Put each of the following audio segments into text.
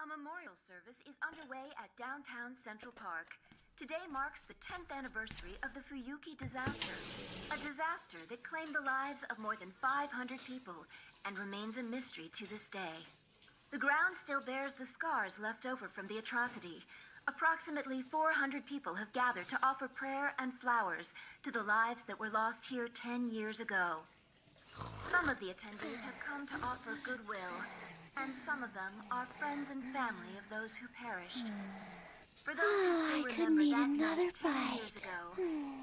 memorial service is underway at downtown Central Park. Today marks the 10th anniversary of the Fuyuki disaster, a disaster that claimed the lives of more than 500 people and remains a mystery to this day. The ground still bears the scars left over from the atrocity. Approximately 400 people have gathered to offer prayer and flowers to the lives that were lost here 10 years ago. Some of the attendees have come to offer goodwill, and some of them are friends and family of those who perished. For those who still remember that night 10 years ago,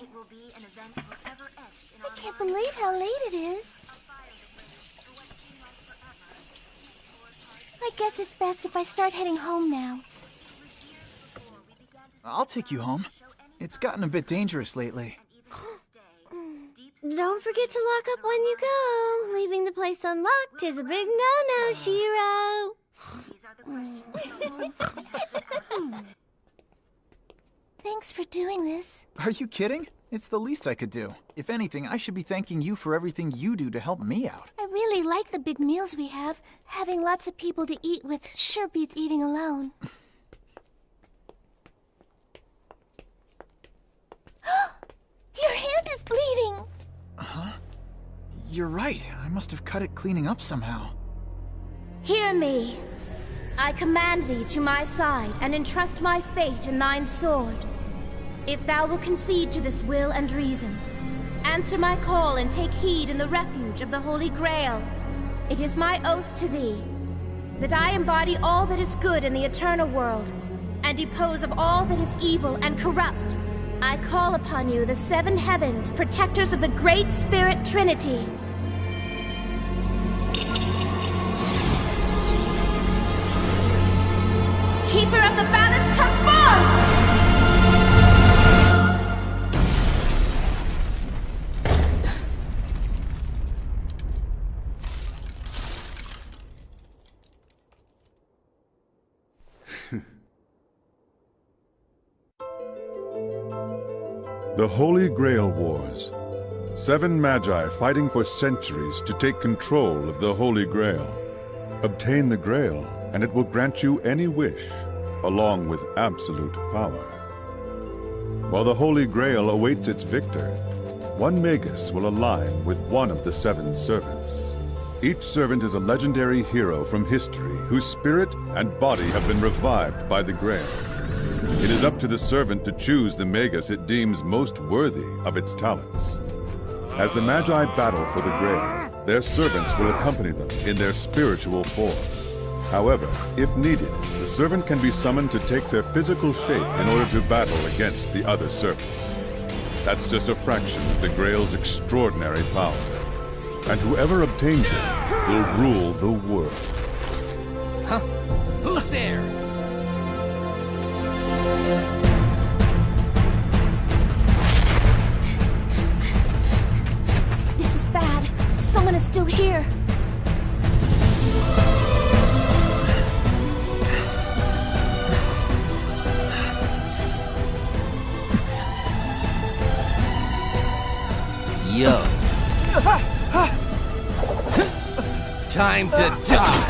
it will be an event forever etched in our minds. I can't believe how late it is. I guess it's best if I start heading home now. I'll take you home. It's gotten a bit dangerous lately. Don't forget to lock up when you go. Leaving the place unlocked is a big no-no, Shiro. Thanks for doing this. Are you kidding? It's the least I could do. If anything, I should be thanking you for everything you do to help me out. I really like the big meals we have. Having lots of people to eat with sure beats eating alone. Your hand is bleeding! Huh? You're right. I must have cut it cleaning up somehow. Hear me. I command thee to my side, and entrust my fate in thine sword. If thou wilt concede to this will and reason, answer my call and take heed in the refuge of the Holy Grail. It is my oath to thee, that I embody all that is good in the eternal world, and depose of all that is evil and corrupt. I call upon you, the seven heavens, protectors of the Great Spirit Trinity. Keeper of the balance, come forth! The Holy Grail Wars. 7 Magi fighting for centuries to take control of the Holy Grail. Obtain the Grail, and it will grant you any wish, along with absolute power. While the Holy Grail awaits its victor, one Magus will align with one of the 7 servants. Each servant is a legendary hero from history whose spirit and body have been revived by the Grail. It is up to the servant to choose the Magus it deems most worthy of its talents. As the Magi battle for the Grail, their servants will accompany them in their spiritual form. However, if needed, the servant can be summoned to take their physical shape in order to battle against the other servants. That's just a fraction of the Grail's extraordinary power. And whoever obtains it will rule the world. Huh? Who's there? This is bad. Someone is still here. Yo. Time to die!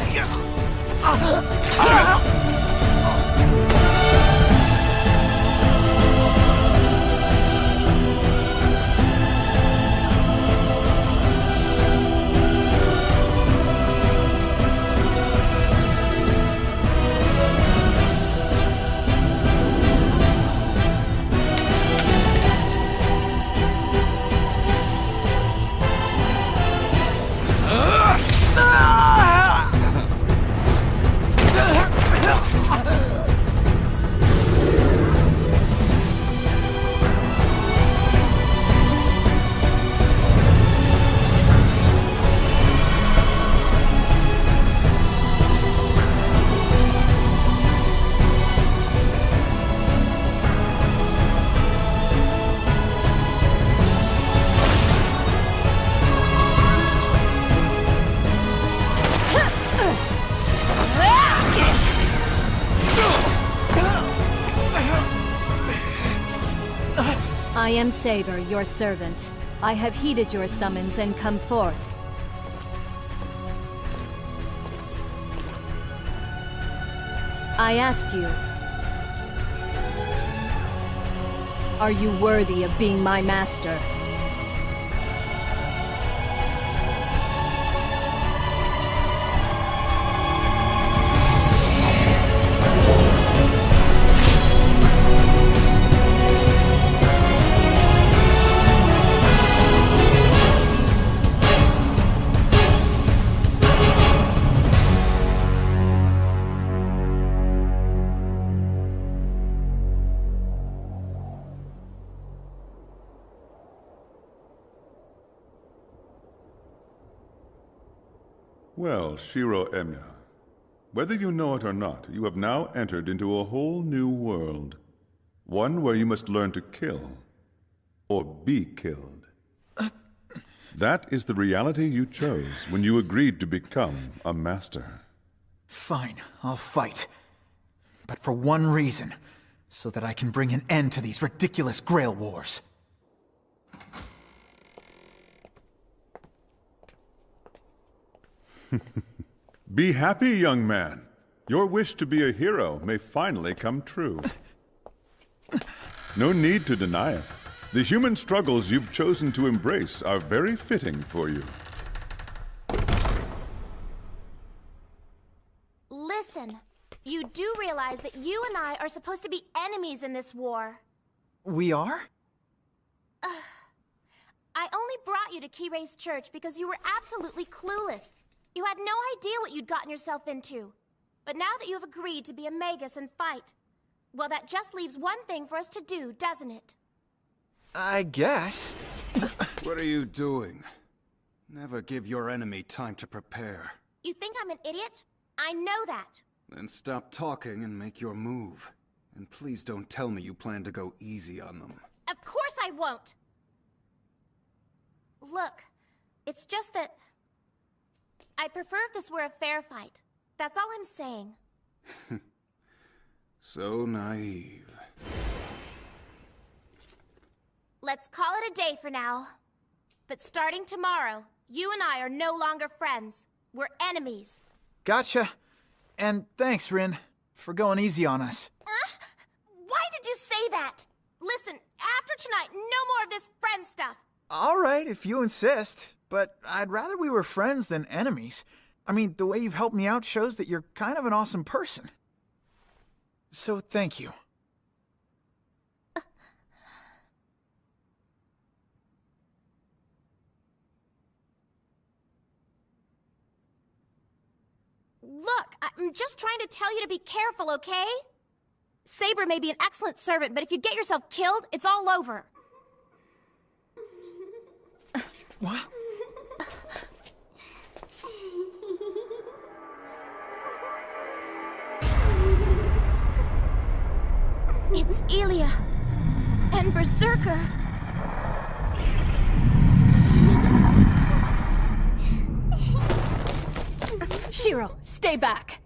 I am Saber, your servant. I have heeded your summons and come forth. I ask you, are you worthy of being my master? Well, Shiro Enya, whether you know it or not, you have now entered into a whole new world. One where you must learn to kill, or be killed. That is the reality you chose when you agreed to become a master. Fine, I'll fight. But for one reason, so that I can bring an end to these ridiculous Grail Wars. Be happy, young man. Your wish to be a hero may finally come true. No need to deny it. The human struggles you've chosen to embrace are very fitting for you. Listen, you do realize that you and I are supposed to be enemies in this war. We are? I only brought you to Kirei's church because you were absolutely clueless. You had no idea what you'd gotten yourself into. But now that you have agreed to be a Magus and fight, well, that just leaves one thing for us to do, doesn't it? I guess. What are you doing? Never give your enemy time to prepare. You think I'm an idiot? I know that. Then stop talking and make your move. And please don't tell me you plan to go easy on them. Of course I won't! Look, it's just that I'd prefer if this were a fair fight. That's all I'm saying. So naive. Let's call it a day for now. But starting tomorrow, you and I are no longer friends. We're enemies. Gotcha. And thanks, Rin, for going easy on us. Why did you say that? Listen, after tonight, no more of this friend stuff. All right, if you insist. But I'd rather we were friends than enemies. I mean, the way you've helped me out shows that you're kind of an awesome person. So thank you. Look, I'm just trying to tell you to be careful, okay? Saber may be an excellent servant, but if you get yourself killed, it's all over. What? It's Elia and Berserker. Shiro, stay back!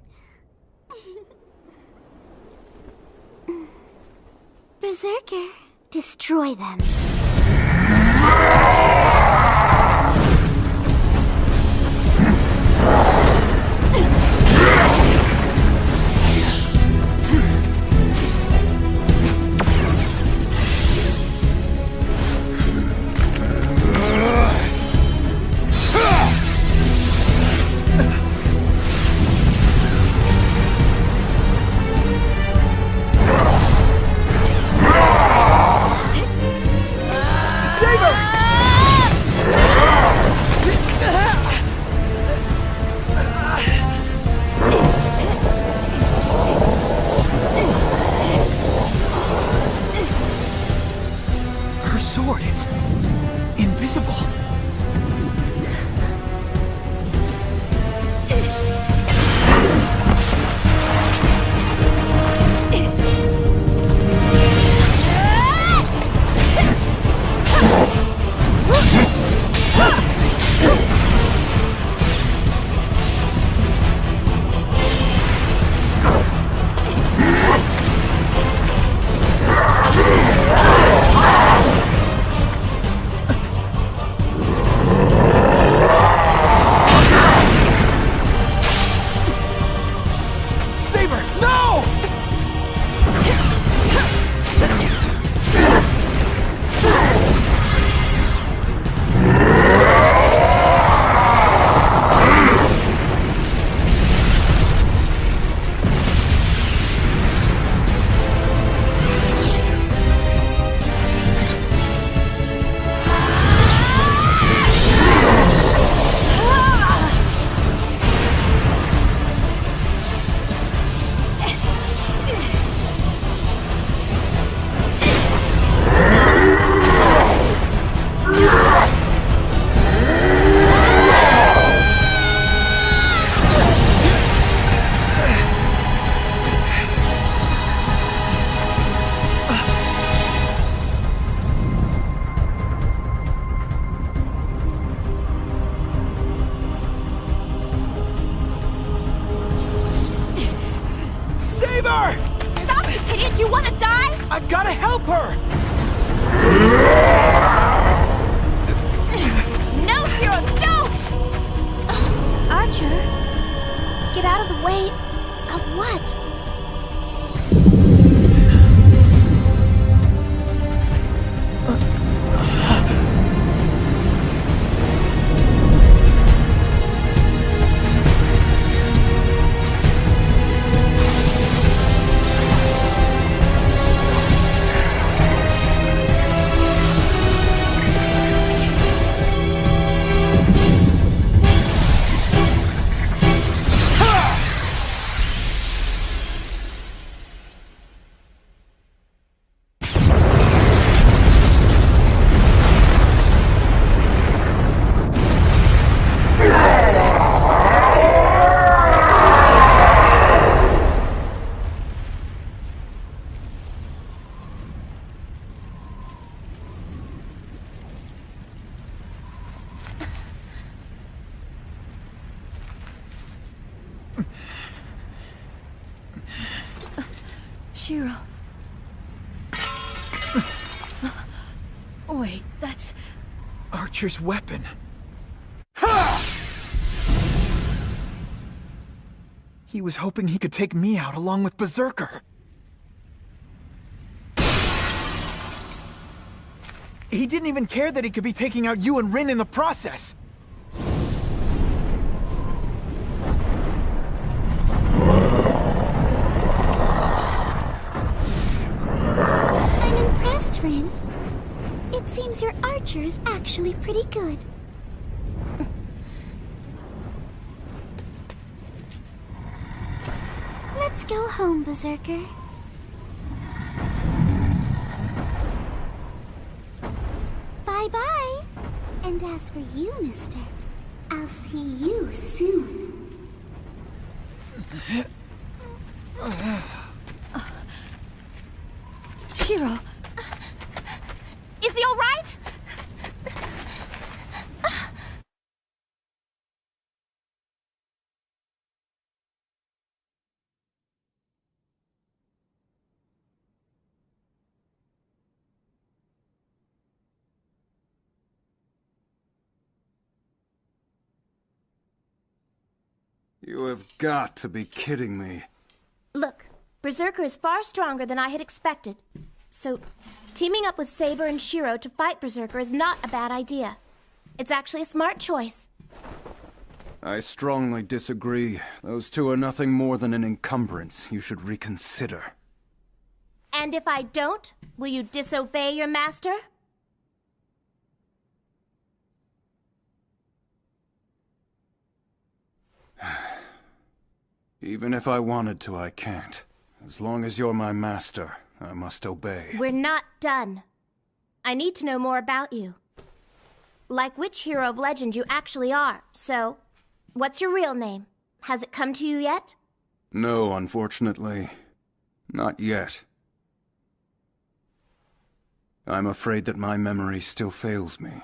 Berserker, destroy them. Saber! Stop, you idiot! Do you want to die? I've got to help her! No, Shiro, don't! Archer, get out of the way of what? Shiro. Wait, that's... Archer's weapon. He was hoping he could take me out along with Berserker. He didn't even care that he could be taking out you and Rin in the process. I'm impressed, Rin. It seems your archer is actually pretty good. Let's go home, Berserker. Bye-bye. And as for you, mister, I'll see you soon. Shiro! Is he all right? You have got to be kidding me. Look, Berserker is far stronger than I had expected. So, teaming up with Saber and Shiro to fight Berserker is not a bad idea. It's actually a smart choice. I strongly disagree. Those two are nothing more than an encumbrance. You should reconsider. And if I don't, will you disobey your master? Even if I wanted to, I can't. As long as you're my master, I must obey. We're not done. I need to know more about you. Like which hero of legend you actually are. So, what's your real name? Has it come to you yet? No, unfortunately. Not yet. I'm afraid that my memory still fails me.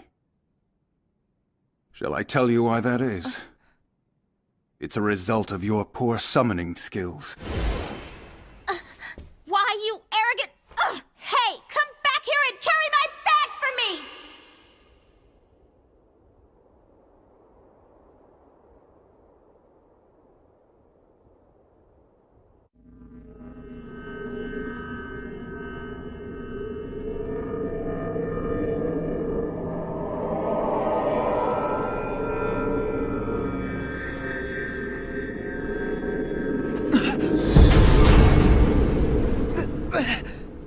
Shall I tell you why that is? It's a result of your poor summoning skills. Why, you arrogant... Hey, come back here and carry my bags for me!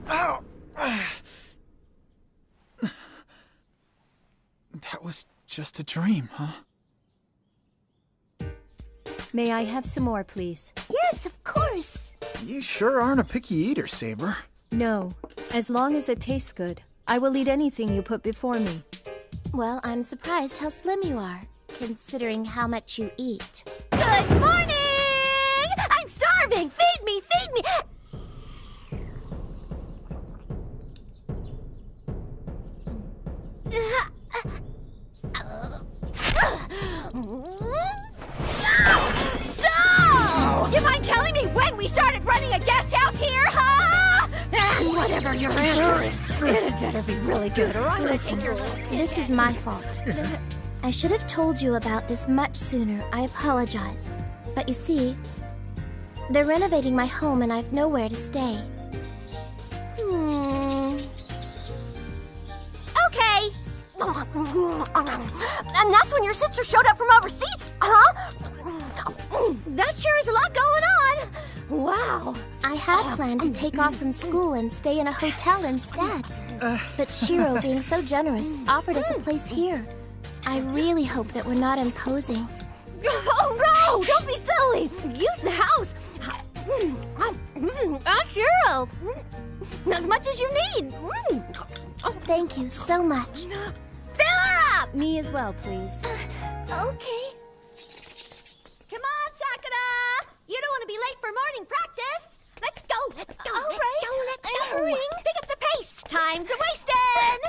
Ow! That was just a dream, huh? May I have some more, please? Yes, of course. You sure aren't a picky eater, Saber. No. As long as it tastes good, I will eat anything you put before me. Well, I'm surprised how slim you are, considering how much you eat. Good morning! I'm starving! Feed me! Feed me! So! You mind telling me when we started running a guest whatever your answer is, it had better be really good or I'm Listen, this is my fault. I should have told you about this much sooner. I apologize. But you see, they're renovating my home and I've nowhere to stay. Okay. And that's when your sister showed up from overseas, huh? That sure is a lot going on. Wow. I had planned to take off from school and stay in a hotel instead. But Shiro, being so generous, offered us a place here. I really hope that we're not imposing. Oh no! Don't be silly! Use the house! Shiro! As much as you need! Thank you so much. Fill her up! Me as well, please. Okay. Come on, Sakura! You don't want to be late for morning practice! Let's go! Let's go! All right. Let's go! Pick up the pace! Time's a-wasting!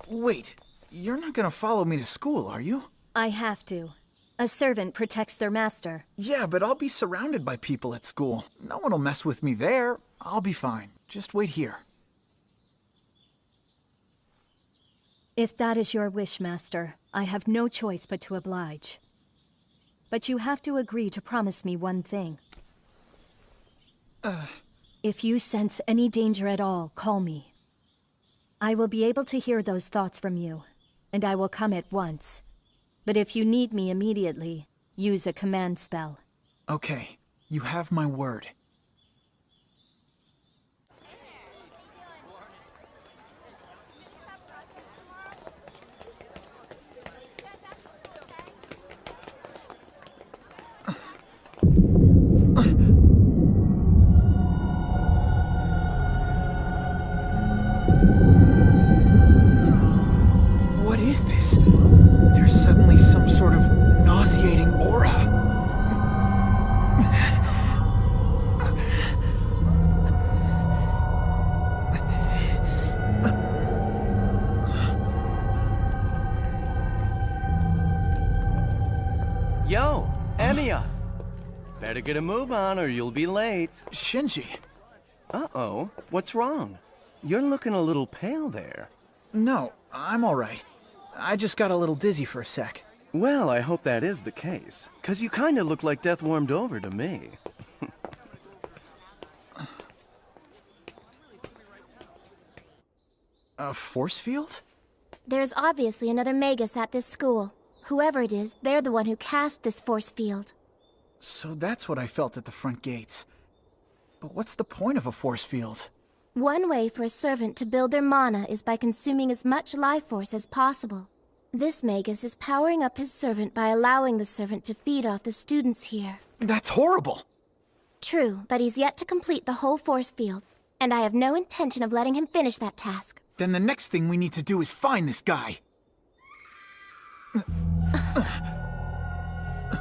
Wait, you're not gonna follow me to school, are you? I have to. A servant protects their master. Yeah, but I'll be surrounded by people at school. No one will mess with me there. I'll be fine. Just wait here. If that is your wish, Master, I have no choice but to oblige. But you have to agree to promise me one thing. If you sense any danger at all, call me. I will be able to hear those thoughts from you, and I will come at once. But if you need me immediately, use a command spell. Okay, you have my word. What is this? There's suddenly some sort of nauseating aura. Yo, Emiya! Better get a move on or you'll be late. Shinji. Uh-oh, what's wrong? You're looking a little pale there. No, I'm alright. I just got a little dizzy for a sec. Well, I hope that is the case, 'cause you kinda look like death warmed over to me. A force field? There's obviously another Magus at this school. Whoever it is, they're the one who cast this force field. So that's what I felt at the front gates. But what's the point of a force field? One way for a servant to build their mana is by consuming as much life force as possible. This Magus is powering up his servant by allowing the servant to feed off the students here. That's horrible! True, but he's yet to complete the whole force field, and I have no intention of letting him finish that task. Then the next thing we need to do is find this guy.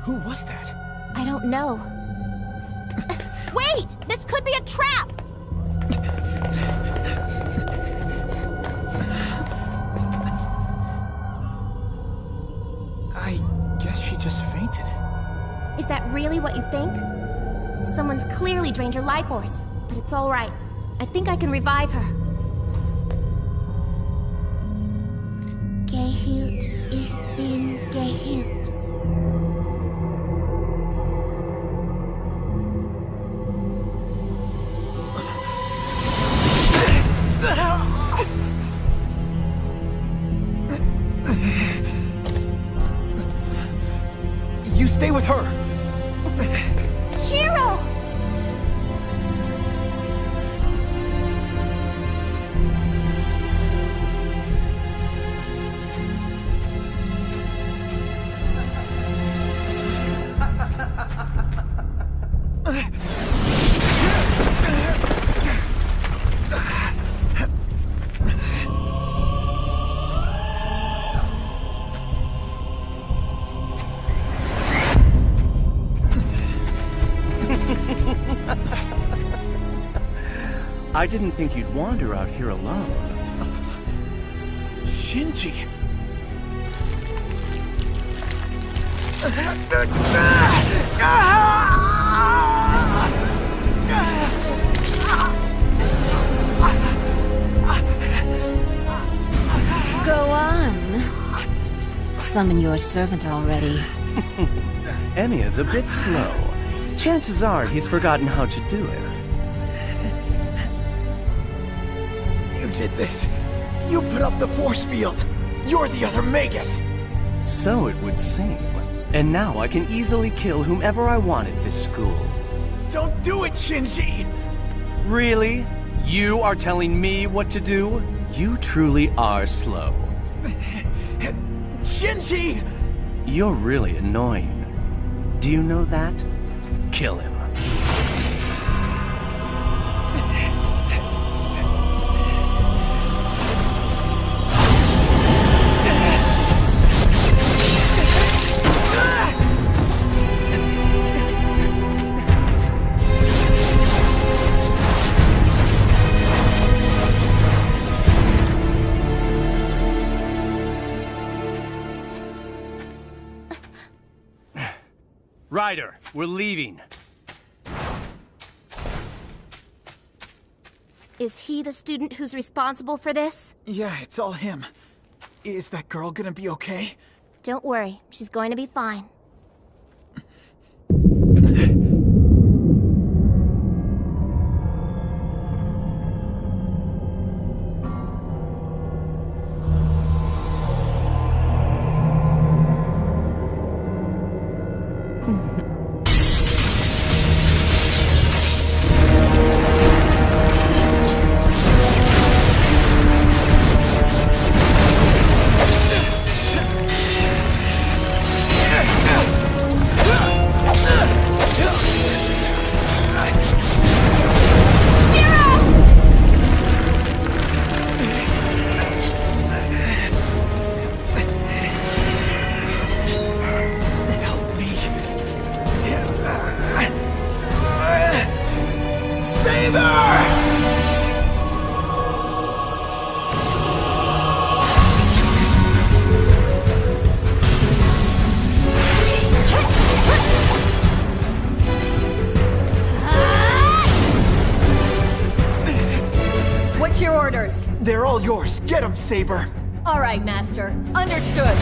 Who was that? I don't know. Wait! This could be a trap! I guess she just fainted. Is that really what you think? Someone's clearly drained her life force, but it's all right. I think I can revive her. Geheilt, ich bin geheilt. You stay with her! Shiro! I didn't think you'd wander out here alone. Shinji! summon your servant already. Emiya's a bit slow. Chances are he's forgotten how to do it. You did this. You put up the force field. You're the other Magus. So it would seem. And now I can easily kill whomever I want at this school. Don't do it, Shinji! Really? You are telling me what to do? You truly are slow. Shinji! You're really annoying. Do you know that? Kill him. Ryder, we're leaving. Is he the student who's responsible for this? Yeah, it's all him. Is that girl gonna be okay? Don't worry, she's going to be fine. What's your orders? They're all yours. Get them, Saber. All right, Master. Understood.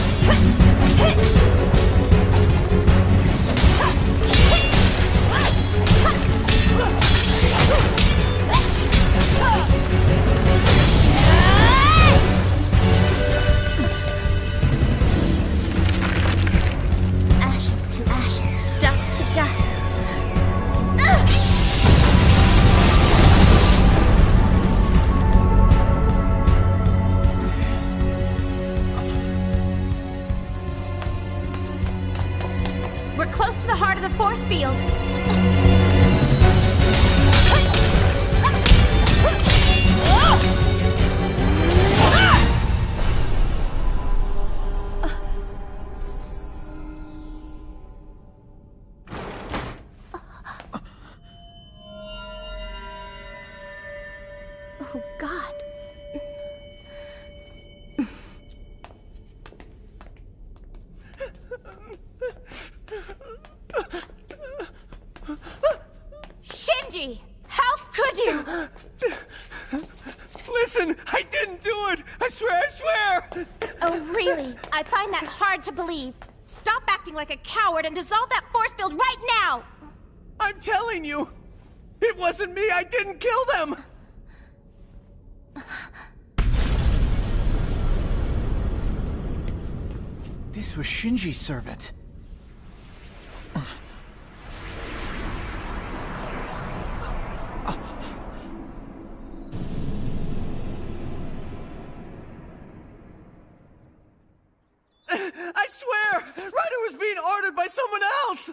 Ashes to ashes, dust to dust. We're close to the heart of the force field. Oh, God. Shinji! How could you? Listen, I didn't do it! I swear! Oh, really? I find that hard to believe. Stop acting like a coward and dissolve that force field right now! I'm telling you! It wasn't me! I didn't kill them! This was Shinji's servant. I swear! Ryder was being ordered by someone else!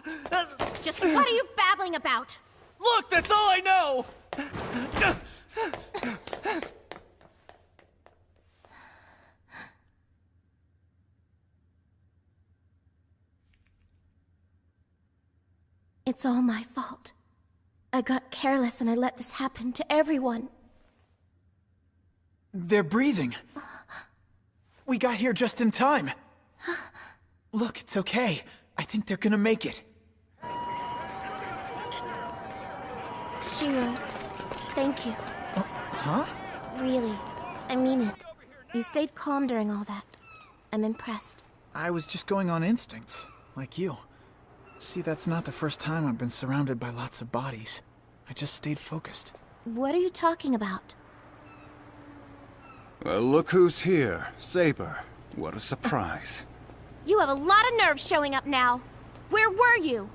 Just what are you babbling about? Look, that's all I know! It's all my fault. I got careless and I let this happen to everyone. They're breathing. We got here just in time. Look, it's okay. I think they're gonna make it. Shiro, thank you. Huh? Really, I mean it. You stayed calm during all that. I'm impressed. I was just going on instincts, like you. See, that's not the first time I've been surrounded by lots of bodies. I just stayed focused. What are you talking about? Well, look who's here. Saber. What a surprise. You have a lot of nerve showing up now. Where were you?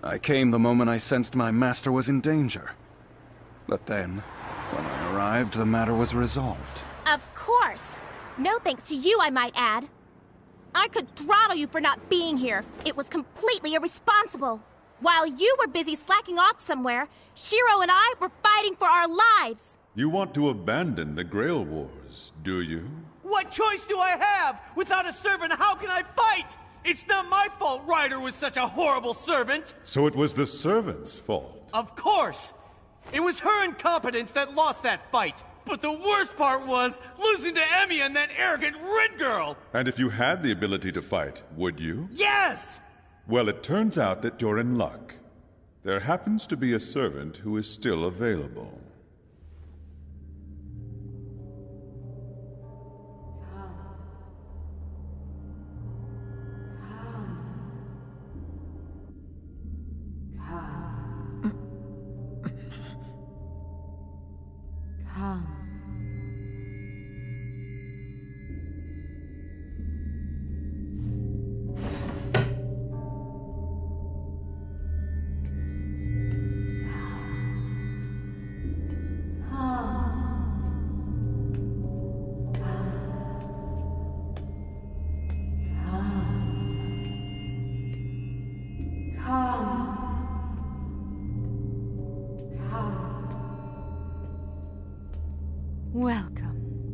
I came the moment I sensed my master was in danger. But then, when I arrived, the matter was resolved. Of course. No thanks to you, I might add. I could throttle you for not being here. It was completely irresponsible. While you were busy slacking off somewhere, Shiro and I were fighting for our lives. You want to abandon the Grail Wars, do you? What choice do I have? Without a servant, how can I fight? It's not my fault Ryder was such a horrible servant. So it was the servant's fault. Of course. It was her incompetence that lost that fight. But the worst part was losing to Emmy and that arrogant Red Girl! And if you had the ability to fight, would you? Yes! Well, it turns out that you're in luck. There happens to be a servant who is still available. Welcome.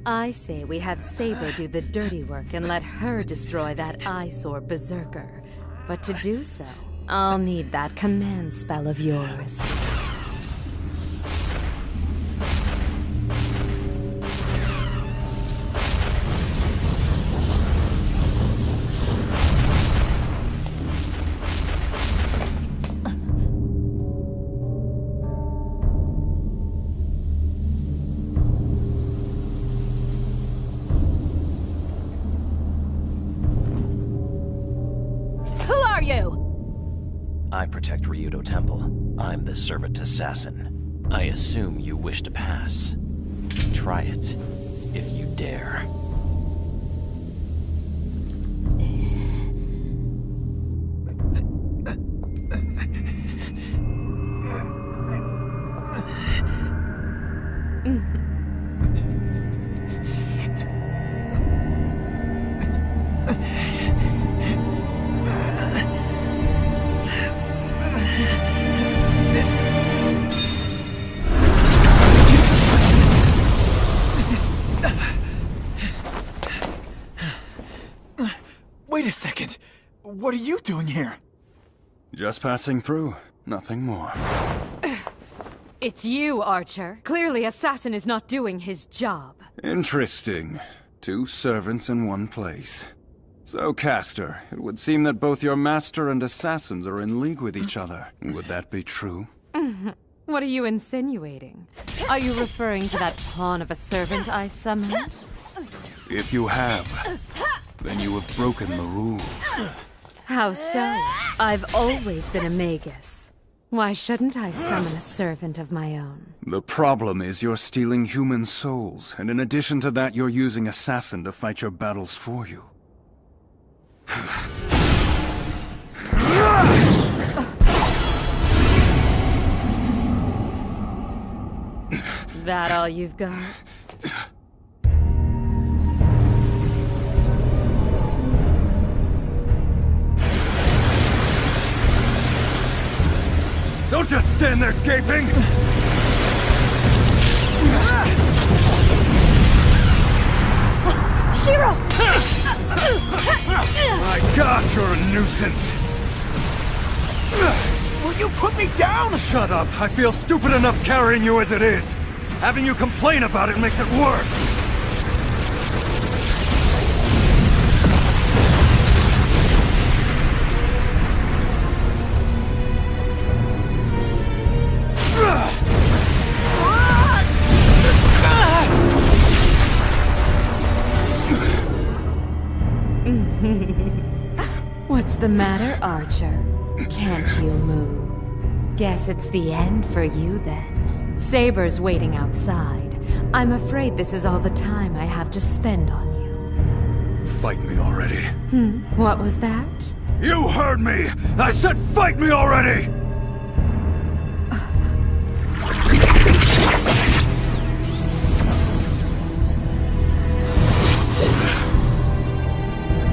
I say we have Saber do the dirty work and let her destroy that eyesore berserker. But to do so, I'll need that command spell of yours. I protect Ryudo Temple. I'm the servant assassin. I assume you wish to pass. Try it, if you dare. Wait a second. What are you doing here? Just passing through. Nothing more. It's you, Archer. Clearly, Assassin is not doing his job. Interesting. 2 servants in one place. So, Caster, it would seem that both your master and assassins are in league with each other. Would that be true? What are you insinuating? Are you referring to that pawn of a servant I summoned? If you have, then you have broken the rules. How so? I've always been a magus. Why shouldn't I summon a servant of my own? The problem is you're stealing human souls, and in addition to that, you're using Assassin to fight your battles for you. That all you've got? Don't just stand there gaping! Shiro! My gosh, you're a nuisance! Will you put me down? Shut up! I feel stupid enough carrying you as it is! Having you complain about it makes it worse! the matter, Archer? Can't you move? Guess it's the end for you then. Saber's waiting outside. I'm afraid this is all the time I have to spend on you. Fight me already. What was that? You heard me! I said fight me already!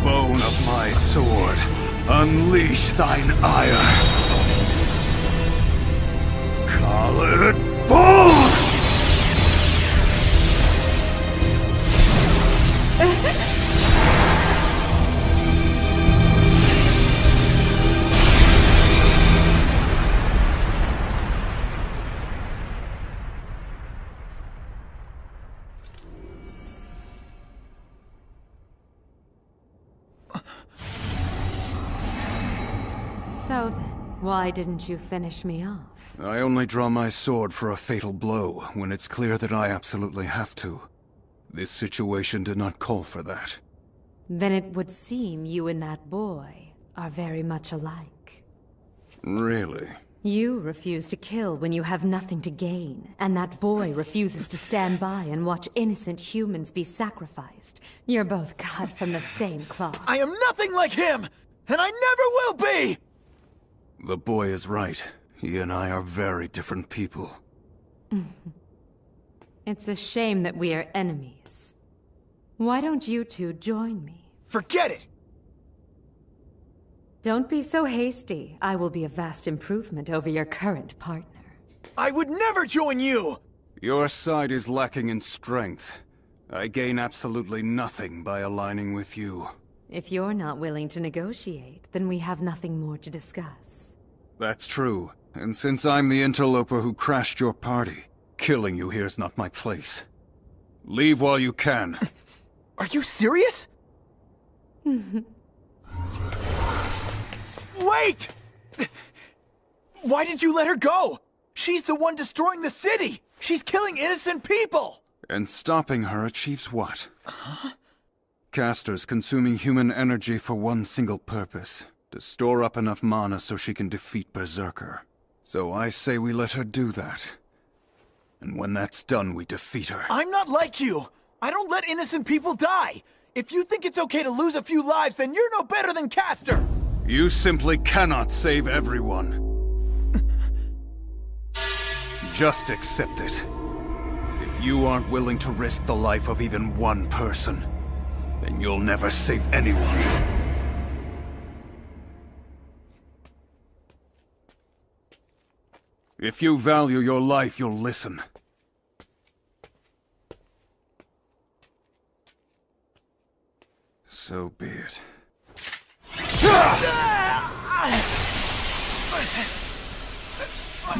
Bone of my sword, unleash thine ire. Call it bold! So then, why didn't you finish me off? I only draw my sword for a fatal blow when it's clear that I absolutely have to. This situation did not call for that. Then it would seem you and that boy are very much alike. Really? You refuse to kill when you have nothing to gain, and that boy refuses to stand by and watch innocent humans be sacrificed. You're both cut from the same cloth. I am nothing like him, and I never will be! The boy is right. He and I are very different people. It's a shame that we are enemies. Why don't you two join me? Forget it! Don't be so hasty. I will be a vast improvement over your current partner. I would never join you! Your side is lacking in strength. I gain absolutely nothing by aligning with you. If you're not willing to negotiate, then we have nothing more to discuss. That's true. And since I'm the interloper who crashed your party, killing you here's not my place. Leave while you can. Are you serious? Wait! Why did you let her go? She's the one destroying the city! She's killing innocent people! And stopping her achieves what? Castor's consuming human energy for one single purpose. To store up enough mana so she can defeat Berserker. So I say we let her do that. And when that's done, we defeat her. I'm not like you! I don't let innocent people die! If you think it's okay to lose a few lives, then you're no better than Castor! You simply cannot save everyone. Just accept it. If you aren't willing to risk the life of even one person, then you'll never save anyone. If you value your life, you'll listen. So be it.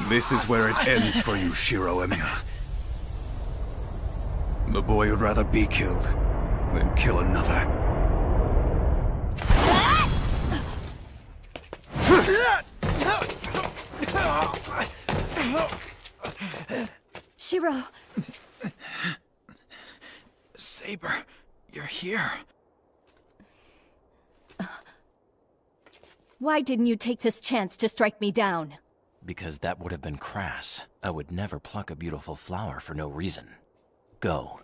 This is where it ends for you, Shiro Emiya. The boy would rather be killed than kill another. Shiro. Saber, you're here. Why didn't you take this chance to strike me down? Because that would have been crass. I would never pluck a beautiful flower for no reason. Go.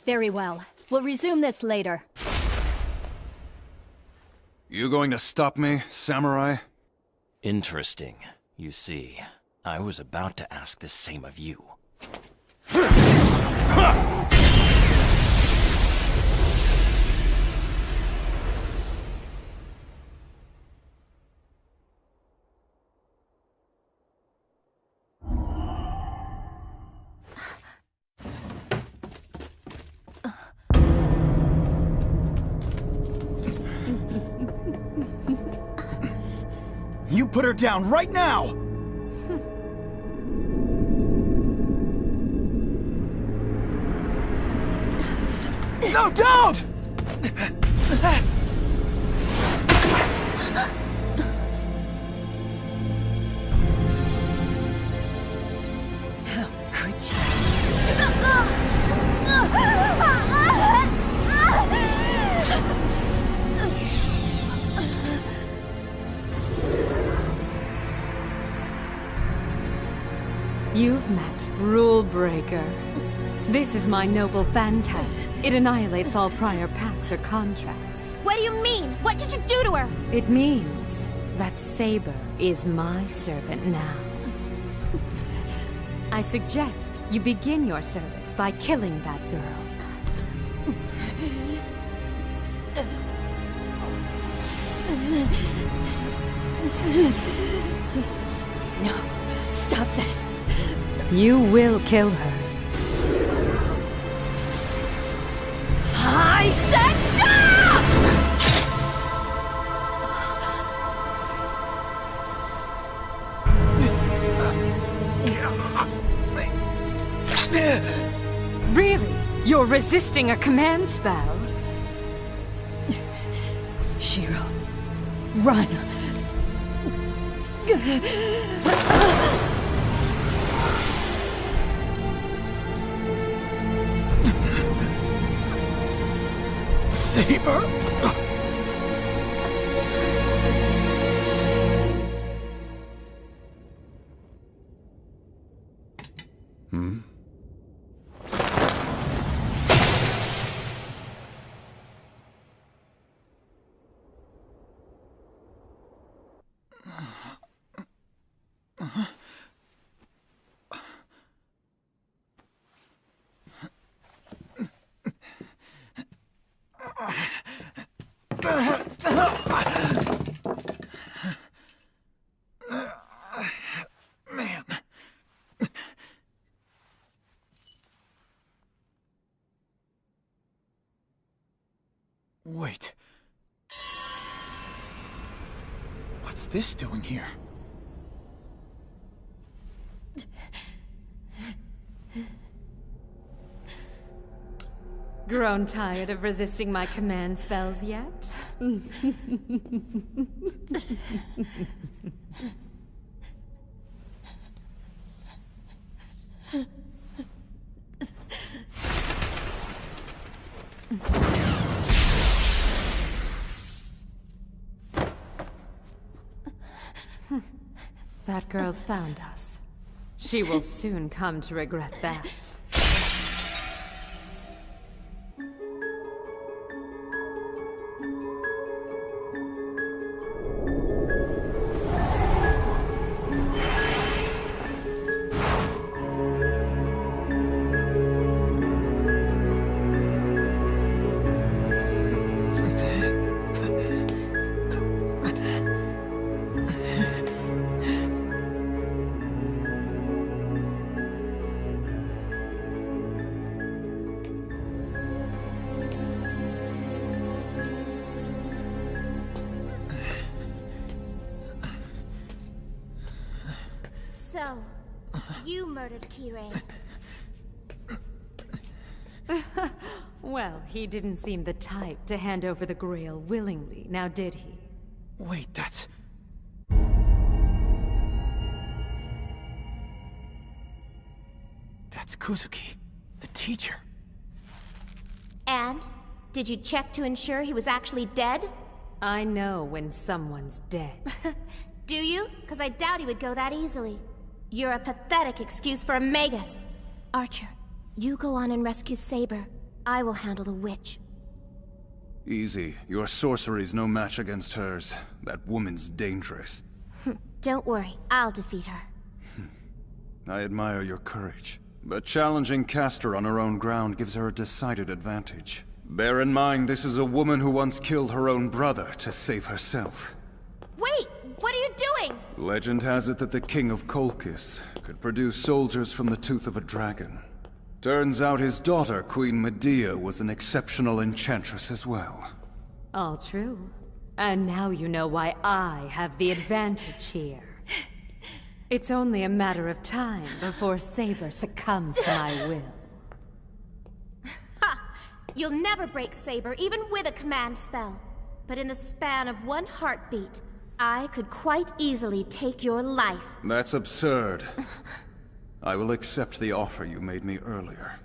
Very well. We'll resume this later. You going to stop me, Samurai? Interesting. You see, I was about to ask the same of you. You put her down right now! No, don't! How could you? breaker. This is my noble phantasm. It annihilates all prior pacts or contracts. What do you mean? What did you do to her? It means that Saber is my servant now. I suggest you begin your service by killing that girl. No, stop this. You will kill her. I said stop! Really? You're resisting a command spell? Shiro, run. Saber? Man. Wait. What's this doing here? Grown tired of resisting my command spells yet? That girl's found us. She will soon come to regret that. So, you murdered Kirei. Well, he didn't seem the type to hand over the Grail willingly, now did he? Wait, that's... That's Kuzuki, the teacher. And? Did you check to ensure he was actually dead? I know when someone's dead. Do you? Because I doubt he would go that easily. You're a pathetic excuse for a Magus. Archer, you go on and rescue Saber. I will handle the witch. Easy. Your sorcery's no match against hers. That woman's dangerous. Don't worry, I'll defeat her. I admire your courage. But challenging Castor on her own ground gives her a decided advantage. Bear in mind, this is a woman who once killed her own brother to save herself. Wait! What are you doing? Legend has it that the king of Kolkis could produce soldiers from the tooth of a dragon. Turns out his daughter, Queen Medea, was an exceptional enchantress as well. All true. And now you know why I have the advantage here. It's only a matter of time before Saber succumbs to my will. Ha! You'll never break Saber, even with a command spell. But in the span of one heartbeat, I could quite easily take your life. That's absurd. I will accept the offer you made me earlier.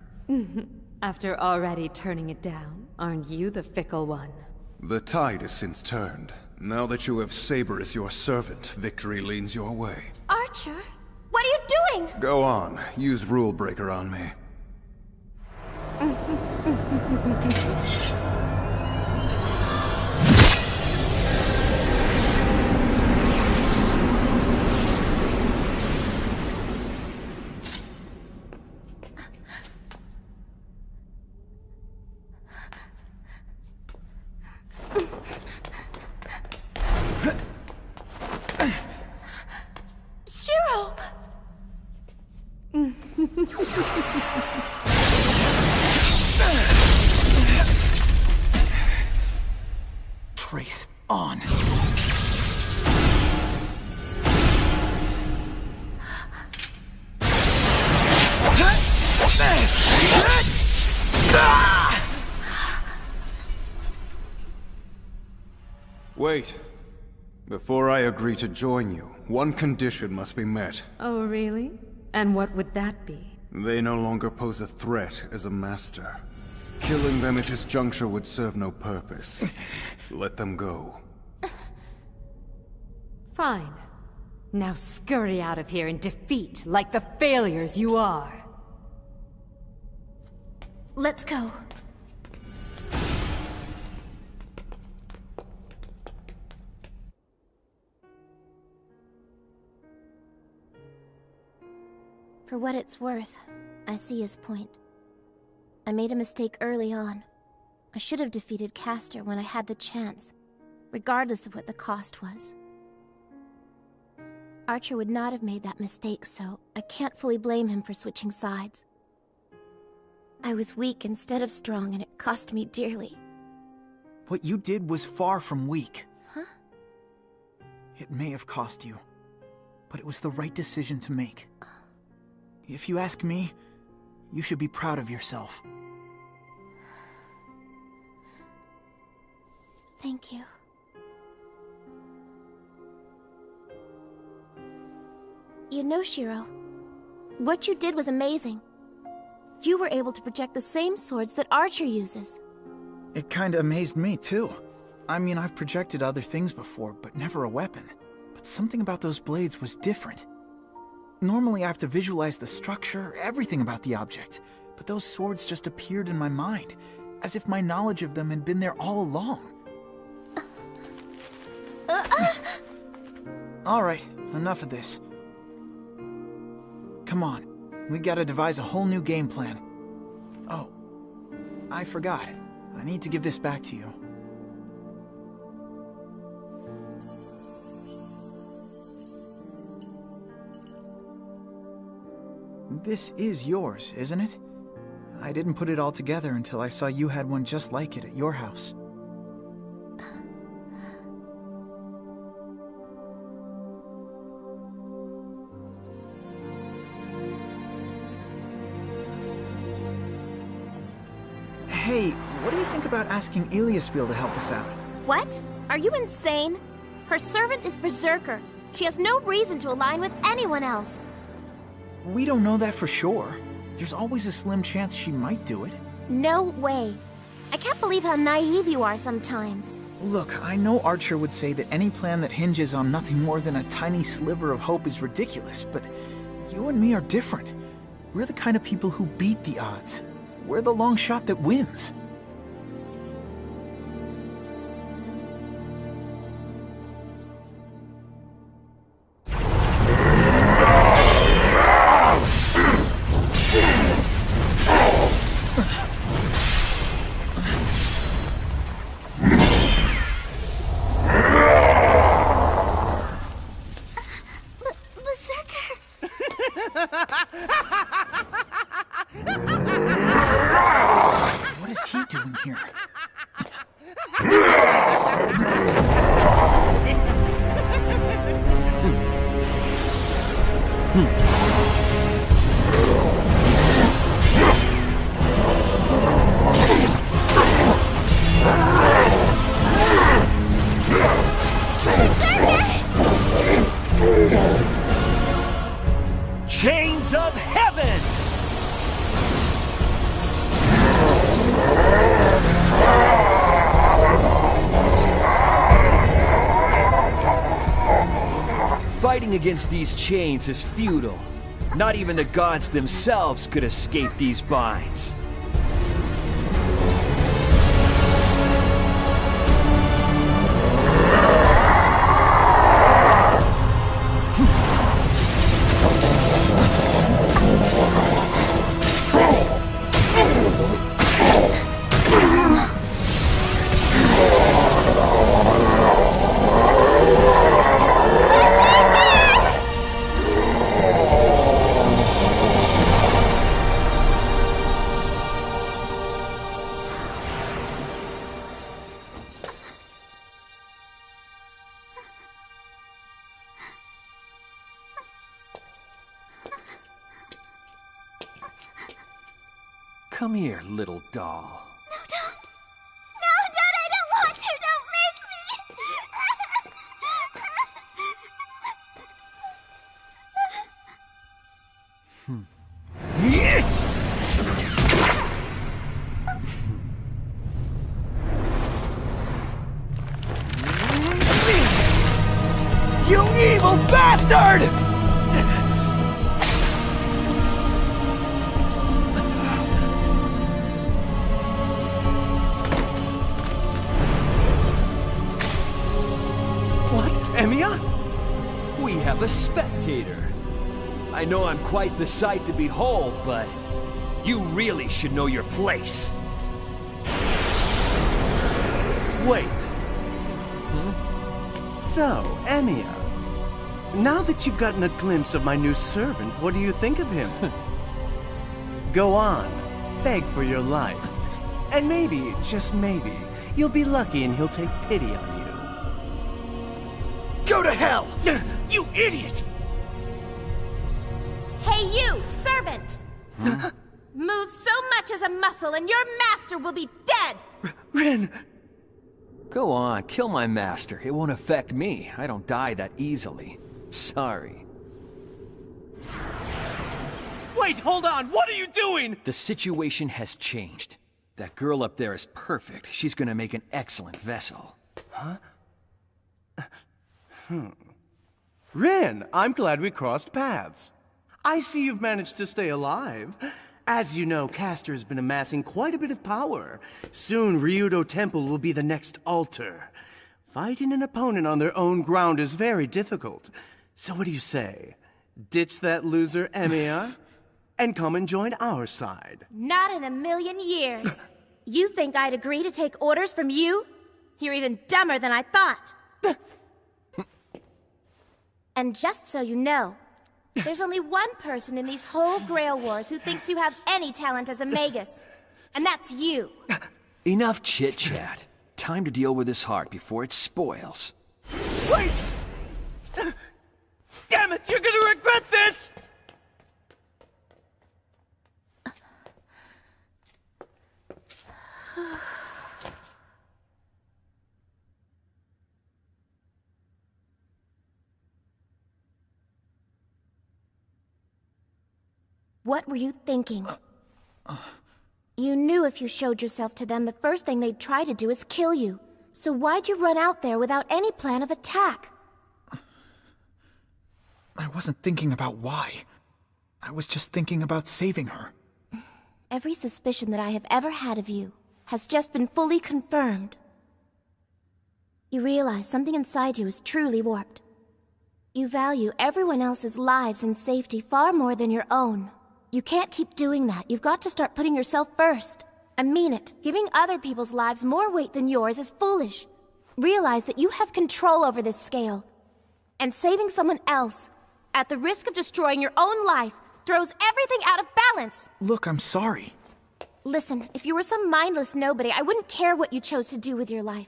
After already turning it down, aren't you the fickle one? The tide has since turned. Now that you have Saber as your servant, victory leans your way. Archer? What are you doing? Go on. Use Rule Breaker on me. Shiro! Trace on. Wait. Before I agree to join you, one condition must be met. Oh, really? And what would that be? They no longer pose a threat as a master. Killing them at this juncture would serve no purpose. Let them go. Fine. Now scurry out of here in defeat, like the failures you are. Let's go. For what it's worth, I see his point. I made a mistake early on. I should have defeated Castor when I had the chance, regardless of what the cost was. Archer would not have made that mistake, so I can't fully blame him for switching sides. I was weak instead of strong, and it cost me dearly. What you did was far from weak. Huh? It may have cost you, but it was the right decision to make. If you ask me, you should be proud of yourself. Thank you. You know, Shiro, what you did was amazing. You were able to project the same swords that Archer uses. It kinda amazed me, too. I mean, I've projected other things before, but never a weapon. But something about those blades was different. Normally I have to visualize the structure, everything about the object, but those swords just appeared in my mind, as if my knowledge of them had been there all along. Alright, enough of this. Come on, we gotta devise a whole new game plan. Oh, I forgot. I need to give this back to you. This is yours, isn't it? I didn't put it all together until I saw you had one just like it at your house. Hey, what do you think about asking Iliasville to help us out? What? Are you insane? Her servant is Berserker. She has no reason to align with anyone else. We don't know that for sure. There's always a slim chance she might do it. No way. I can't believe how naive you are sometimes. Look, I know Archer would say that any plan that hinges on nothing more than a tiny sliver of hope is ridiculous, but you and me are different. We're the kind of people who beat the odds. We're the long shot that wins. What is he doing here? Chains of Heaven! Fighting against these chains is futile. Not even the gods themselves could escape these binds. Come here, little doll. No, don't! No, don't! I don't want to! Don't make me! You evil bastard! What, Emiya? We have a spectator. I know I'm quite the sight to behold, but you really should know your place. Wait. So, Emiya, now that you've gotten a glimpse of my new servant, what do you think of him? Go on, beg for your life. And maybe, just maybe, you'll be lucky and he'll take pity on you. Go to hell! You idiot! Hey you, servant! Move so much as a muscle and your master will be dead! Rin! Go on, kill my master. It won't affect me. I don't die that easily. Sorry. Wait, hold on! What are you doing? The situation has changed. That girl up there is perfect. She's gonna make an excellent vessel. Huh? Rin, I'm glad we crossed paths. I see you've managed to stay alive. As you know, Castor has been amassing quite a bit of power. Soon, Ryudo Temple will be the next altar. Fighting an opponent on their own ground is very difficult. So what do you say? Ditch that loser, Emiya, and come and join our side. Not in a million years. You think I'd agree to take orders from you? You're even dumber than I thought. And just so you know, there's only one person in these whole Grail Wars who thinks you have any talent as a Magus, and that's you. Enough chit-chat. Time to deal with this heart before it spoils. Wait! Damn it, you're gonna regret this! What were you thinking? You knew if you showed yourself to them, the first thing they'd try to do is kill you. So why'd you run out there without any plan of attack? I wasn't thinking about why. I was just thinking about saving her. Every suspicion that I have ever had of you has just been fully confirmed. You realize something inside you is truly warped. You value everyone else's lives and safety far more than your own. You can't keep doing that. You've got to start putting yourself first. I mean it. Giving other people's lives more weight than yours is foolish. Realize that you have control over this scale. And saving someone else, at the risk of destroying your own life, throws everything out of balance. Look, I'm sorry. Listen, if you were some mindless nobody, I wouldn't care what you chose to do with your life.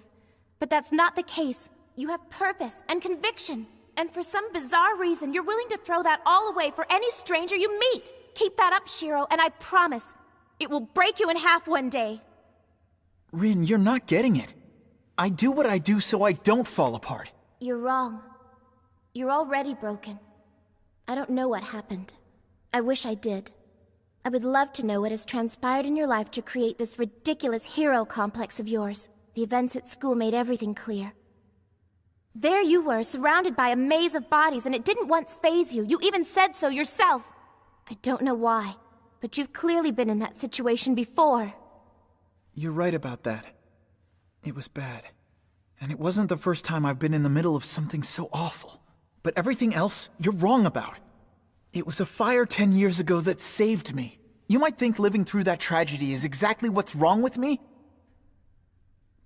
But that's not the case. You have purpose and conviction. And for some bizarre reason, you're willing to throw that all away for any stranger you meet. Keep that up, Shiro, and I promise, it will break you in half one day. Rin, you're not getting it. I do what I do so I don't fall apart. You're wrong. You're already broken. I don't know what happened. I wish I did. I would love to know what has transpired in your life to create this ridiculous hero complex of yours. The events at school made everything clear. There you were, surrounded by a maze of bodies, and it didn't once faze you. You even said so yourself. I don't know why, but you've clearly been in that situation before. You're right about that. It was bad. And it wasn't the first time I've been in the middle of something so awful. But everything else, you're wrong about. It was a fire 10 years ago that saved me. You might think living through that tragedy is exactly what's wrong with me,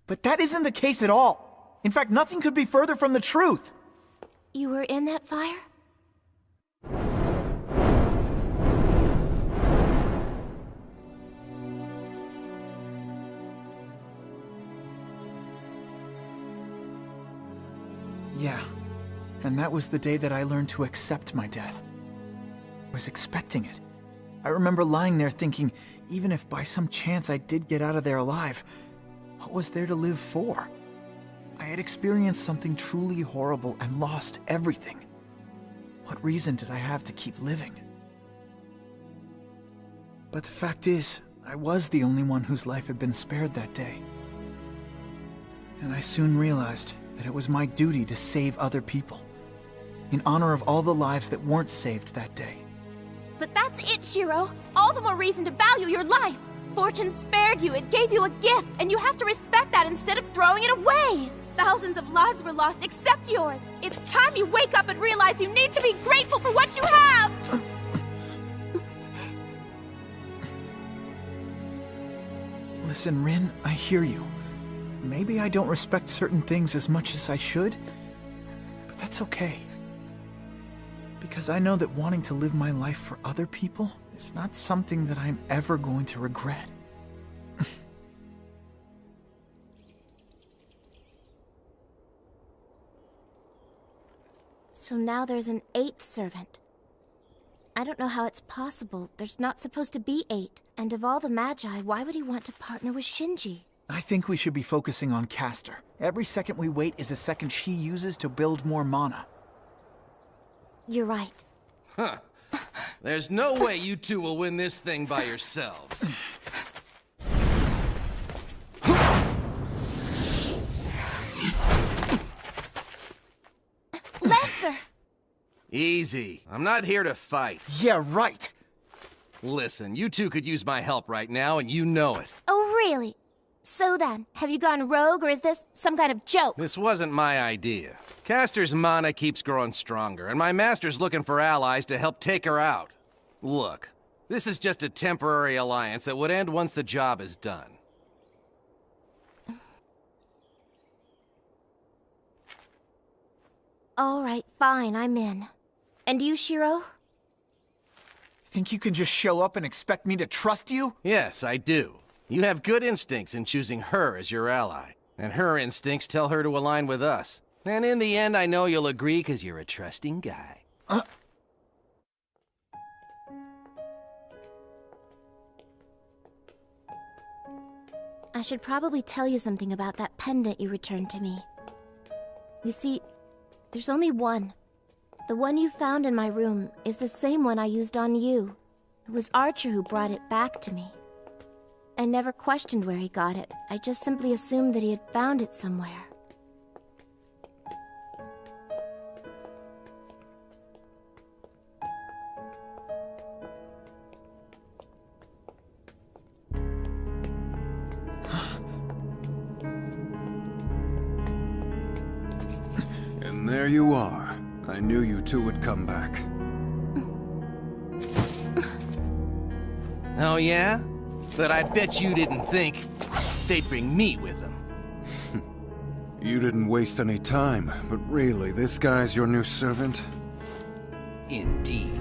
but that isn't the case at all. In fact, nothing could be further from the truth. You were in that fire? Yeah, and that was the day that I learned to accept my death. I was expecting it. I remember lying there thinking, even if by some chance I did get out of there alive, what was there to live for? I had experienced something truly horrible and lost everything. What reason did I have to keep living? But the fact is, I was the only one whose life had been spared that day. And I soon realized that it was my duty to save other people, in honor of all the lives that weren't saved that day. But that's it, Shiro! All the more reason to value your life! Fortune spared you, it gave you a gift, and you have to respect that instead of throwing it away! Thousands of lives were lost except yours! It's time you wake up and realize you need to be grateful for what you have! Listen, Rin, I hear you. Maybe I don't respect certain things as much as I should, but that's okay. Because I know that wanting to live my life for other people is not something that I'm ever going to regret. So now there's an 8th servant. I don't know how it's possible. There's not supposed to be 8. And of all the Magi, why would he want to partner with Shinji? I think we should be focusing on Castor. Every second we wait is a second she uses to build more mana. You're right. Huh. There's no way you two will win this thing by yourselves. Lancer! Easy. I'm not here to fight. Yeah, right! Listen, you two could use my help right now, and you know it. Oh, really? So then, have you gone rogue, or is this some kind of joke? This wasn't my idea. Castor's mana keeps growing stronger, and my master's looking for allies to help take her out. Look, this is just a temporary alliance that would end once the job is done. All right, fine, I'm in. And you, Shiro? Think you can just show up and expect me to trust you? Yes, I do. You have good instincts in choosing her as your ally. And her instincts tell her to align with us. And in the end, I know you'll agree because you're a trusting guy. I should probably tell you something about that pendant you returned to me. You see, there's only one. The one you found in my room is the same one I used on you. It was Archer who brought it back to me. I never questioned where he got it. I just simply assumed that he had found it somewhere. And there you are. I knew you two would come back. Oh, yeah? But I bet you didn't think they'd bring me with them. You didn't waste any time, but really, this guy's your new servant? Indeed.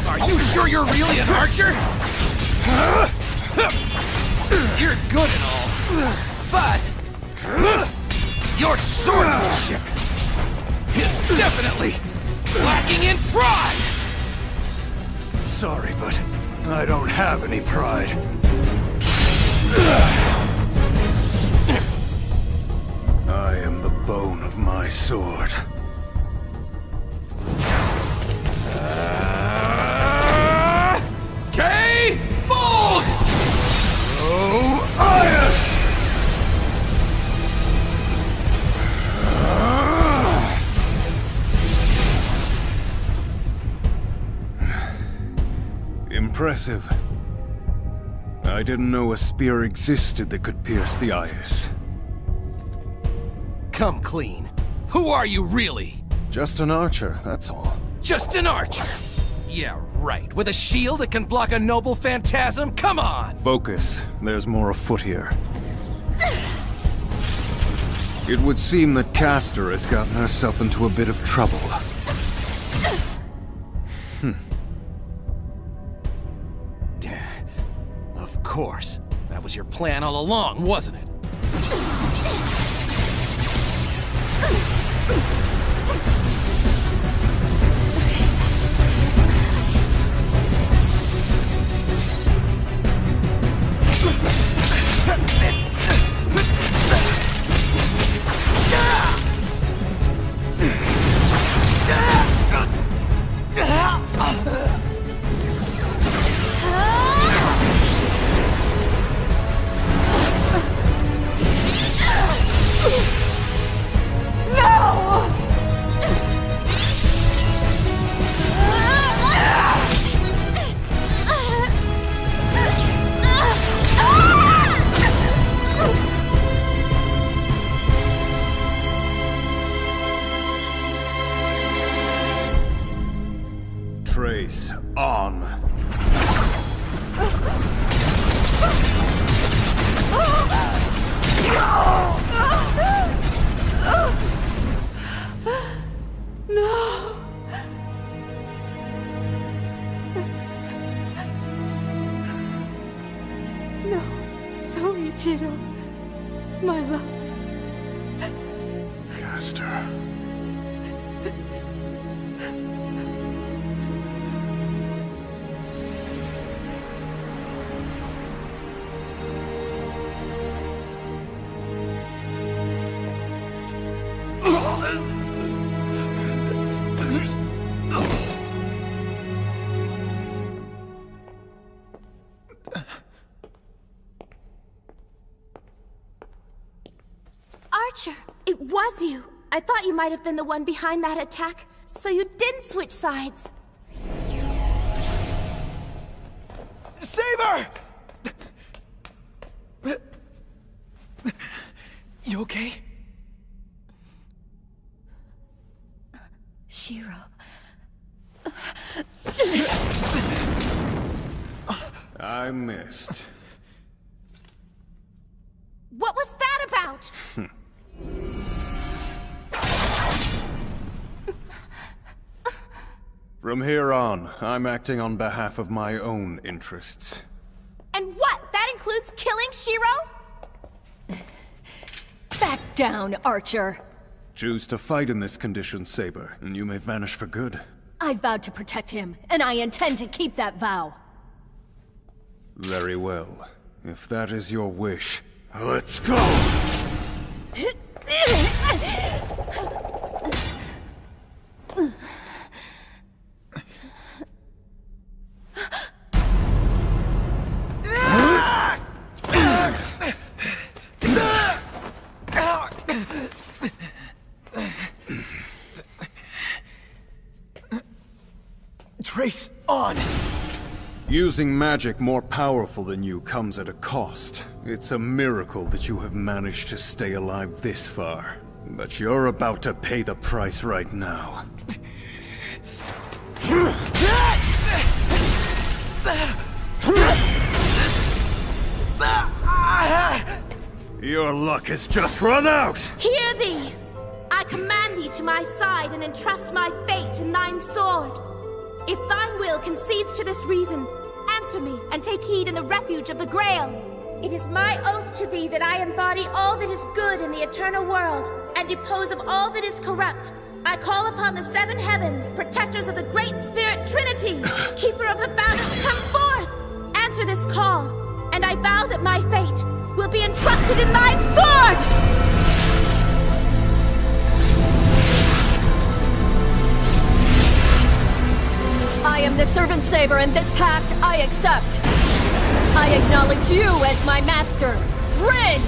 Are you sure you're really an archer? You're good and all, but your swordsmanship is definitely lacking in pride! Sorry, but I don't have any pride. I am the bone of my sword. K-Bold! Oh, Ias! Impressive. I didn't know a spear existed that could pierce the Ias. Come clean. Who are you really? Just an archer, that's all. Just an archer? Yeah, right. With a shield that can block a noble phantasm? Come on! Focus. There's more afoot here. It would seem that Castor has gotten herself into a bit of trouble. Of course. That was your plan all along, wasn't it? Trace on. No, Soichiro, my love. Castor. Archer, it was you. I thought you might have been the one behind that attack, so you didn't switch sides. Saber! You okay? Shiro. I missed. What was that about? From here on, I'm acting on behalf of my own interests. And what? That includes killing Shiro? Back down, Archer. Choose to fight in this condition, Saber, and you may vanish for good. I vowed to protect him, and I intend to keep that vow. Very well. If that is your wish, let's go! Trace on! Using magic more powerful than you comes at a cost. It's a miracle that you have managed to stay alive this far. But you're about to pay the price right now. Your luck has just run out! Hear thee! I command thee to my side and entrust my fate in thine sword. If thine will will concedes to this reason, answer me and take heed in the refuge of the Grail. It is my oath to thee that I embody all that is good in the eternal world, and depose of all that is corrupt. I call upon the seven heavens, protectors of the Great Spirit Trinity, keeper of the balance, come forth! Answer this call, and I vow that my fate will be entrusted in thine sword! I am the Servant Saber, and this pact I accept. I acknowledge you as my master, Rin!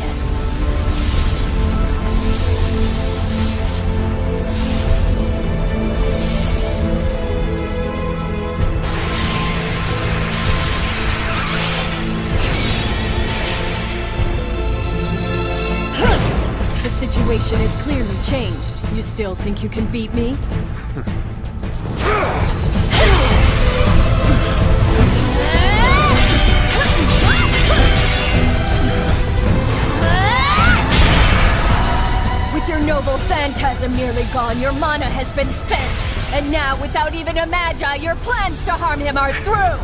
The situation is clearly changed. You still think you can beat me? With your noble phantasm nearly gone, your mana has been spent. And now, without even a magi, your plans to harm him are through!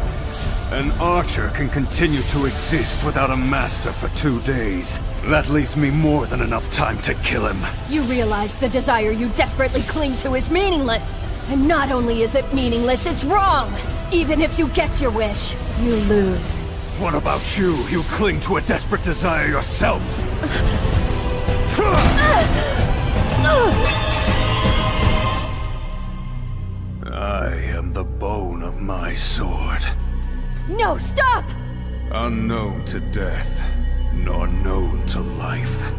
An archer can continue to exist without a master for 2 days. That leaves me more than enough time to kill him. You realize the desire you desperately cling to is meaningless. And not only is it meaningless, it's wrong! Even if you get your wish, you lose. What about you? You cling to a desperate desire yourself! I am the bone of my sword. No, stop! Unknown to death, nor known to life.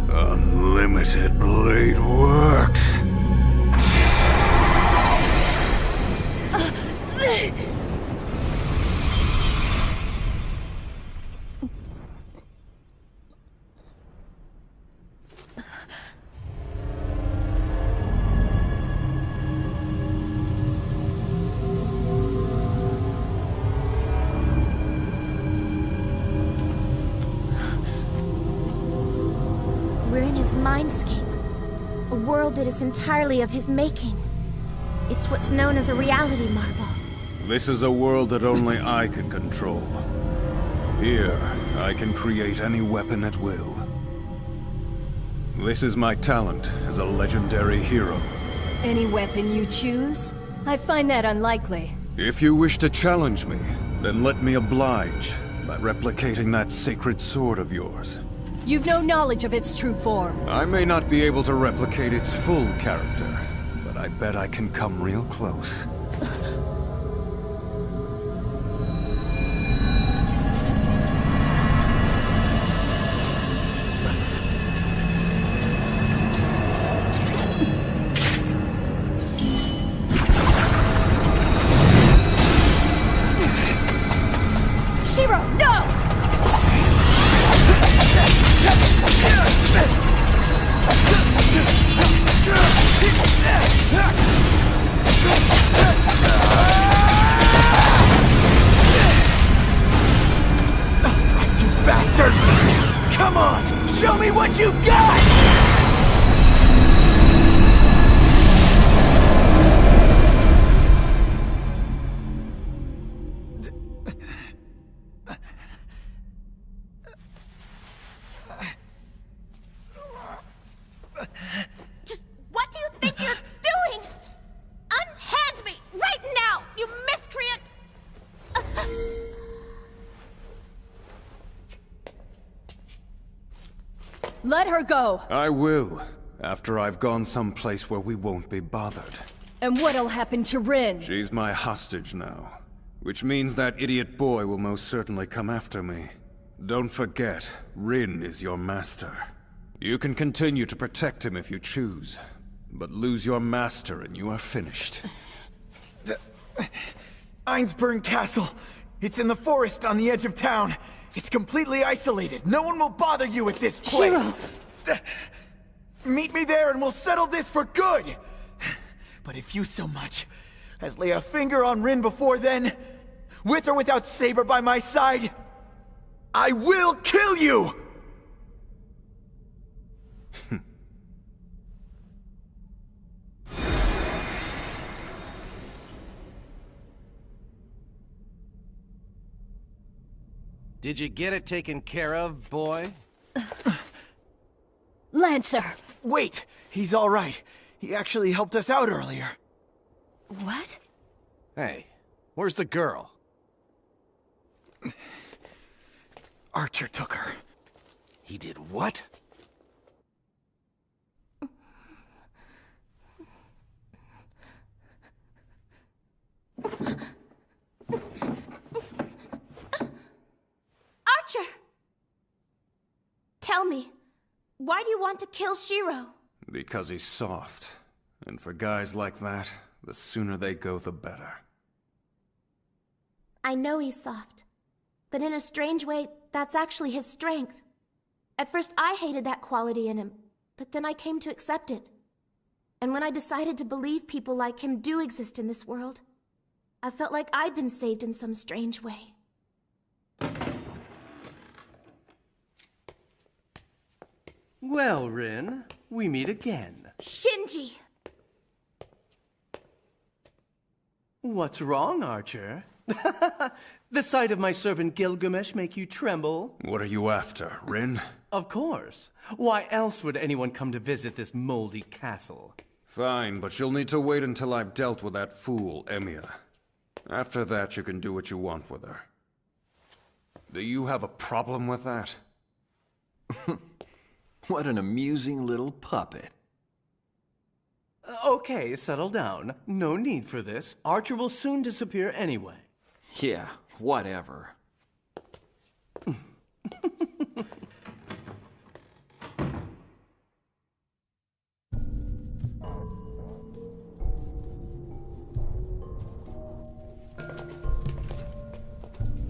Unlimited blade works. We're in his mindscape, a world that is entirely of his making. It's what's known as a reality marble. This is a world that only I can control. Here, I can create any weapon at will. This is my talent as a legendary hero. Any weapon you choose? I find that unlikely. If you wish to challenge me, then let me oblige by replicating that sacred sword of yours. You've no knowledge of its true form. I may not be able to replicate its full character, but I bet I can come real close. Shiro, no! You bastard! Come on! Show me what you got! Just what do you think you're doing? Unhand me right now, you miscreant! Let her go! I will, after I've gone someplace where we won't be bothered. And what'll happen to Rin? She's my hostage now, which means that idiot boy will most certainly come after me. Don't forget, Rin is your master. You can continue to protect him if you choose, but lose your master and you are finished. Einsburn Castle. It's in the forest on the edge of town. It's completely isolated. No one will bother you at this place. Meet me there and we'll settle this for good. But if you so much as lay a finger on Rin before then, with or without Saber by my side, I will kill you! Did you get it taken care of, boy? Lancer! Wait! He's all right. He actually helped us out earlier. What? Hey, where's the girl? Archer took her. He did what? Archer! Tell me, why do you want to kill Shiro? Because he's soft. And for guys like that, the sooner they go, the better. I know he's soft, but in a strange way, that's actually his strength. At first, I hated that quality in him, but then I came to accept it. And when I decided to believe people like him do exist in this world, I felt like I'd been saved in some strange way. Well, Rin, we meet again. Shinji! What's wrong, Archer? The sight of my servant Gilgamesh make you tremble? What are you after, Rin? Of course. Why else would anyone come to visit this moldy castle? Fine, but you'll need to wait until I've dealt with that fool, Emiya. After that, you can do what you want with her. Do you have a problem with that? What an amusing little puppet. Okay, settle down. No need for this. Archer will soon disappear anyway. Yeah, whatever.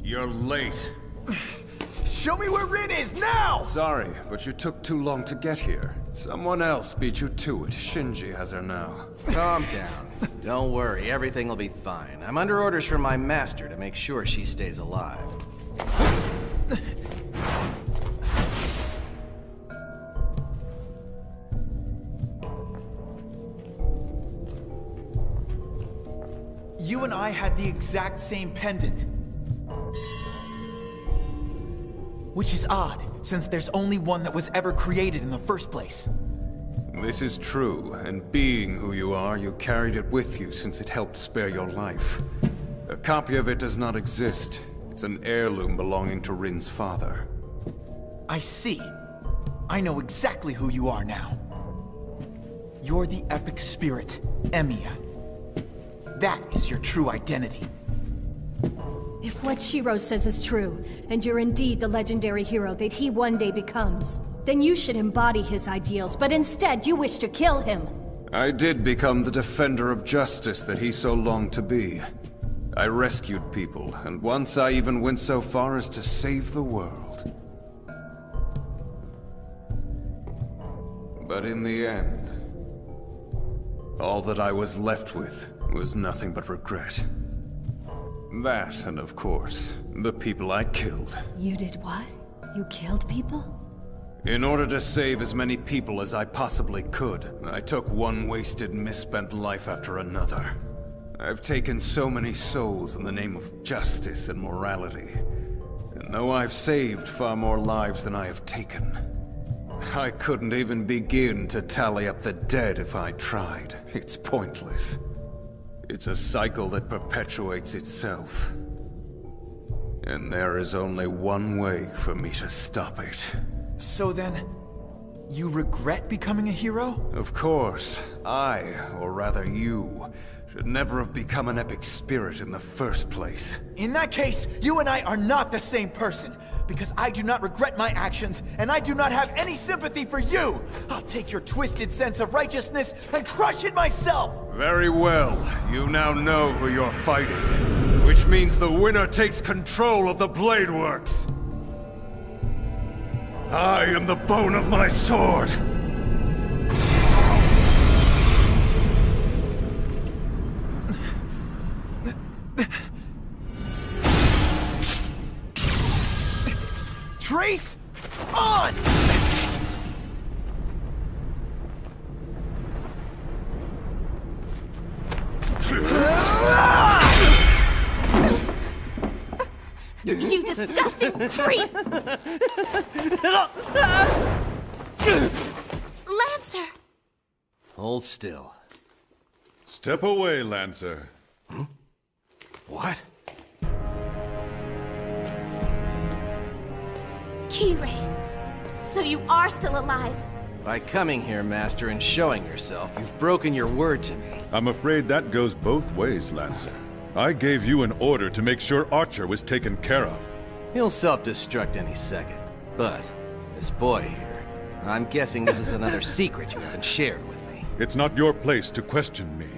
You're late. Show me where Rin is, now! Sorry, but you took too long to get here. Someone else beat you to it. Shinji has her now. Calm down. Don't worry, everything will be fine. I'm under orders from my master to make sure she stays alive. You and I had the exact same pendant. Which is odd, since there's only one that was ever created in the first place. This is true, and being who you are, you carried it with you since it helped spare your life. A copy of it does not exist. It's an heirloom belonging to Rin's father. I see. I know exactly who you are now. You're the epic spirit, Emiya. That is your true identity. If what Shiro says is true, and you're indeed the legendary hero that he one day becomes, then you should embody his ideals, but instead you wish to kill him. I did become the defender of justice that he so longed to be. I rescued people, and once I even went so far as to save the world. But in the end, all that I was left with was nothing but regret. That, and of course, the people I killed. You did what? You killed people? In order to save as many people as I possibly could, I took one wasted, misspent life after another. I've taken so many souls in the name of justice and morality. And though I've saved far more lives than I have taken, I couldn't even begin to tally up the dead if I tried. It's pointless. It's a cycle that perpetuates itself. And there is only one way for me to stop it. So then, you regret becoming a hero? Of course. I, or rather you, should never have become an epic spirit in the first place. In that case, you and I are not the same person. Because I do not regret my actions, and I do not have any sympathy for you! I'll take your twisted sense of righteousness and crush it myself! Very well. You now know who you're fighting. Which means the winner takes control of the Blade Works. I am the bone of my sword. Trace on! You disgusting creep! Lancer! Hold still. Step away, Lancer. What? Kirei, so you are still alive. By coming here, Master, and showing yourself, you've broken your word to me. I'm afraid that goes both ways, Lancer. I gave you an order to make sure Archer was taken care of. He'll self-destruct any second. But, this boy here, I'm guessing this is another secret you haven't shared with me. It's not your place to question me.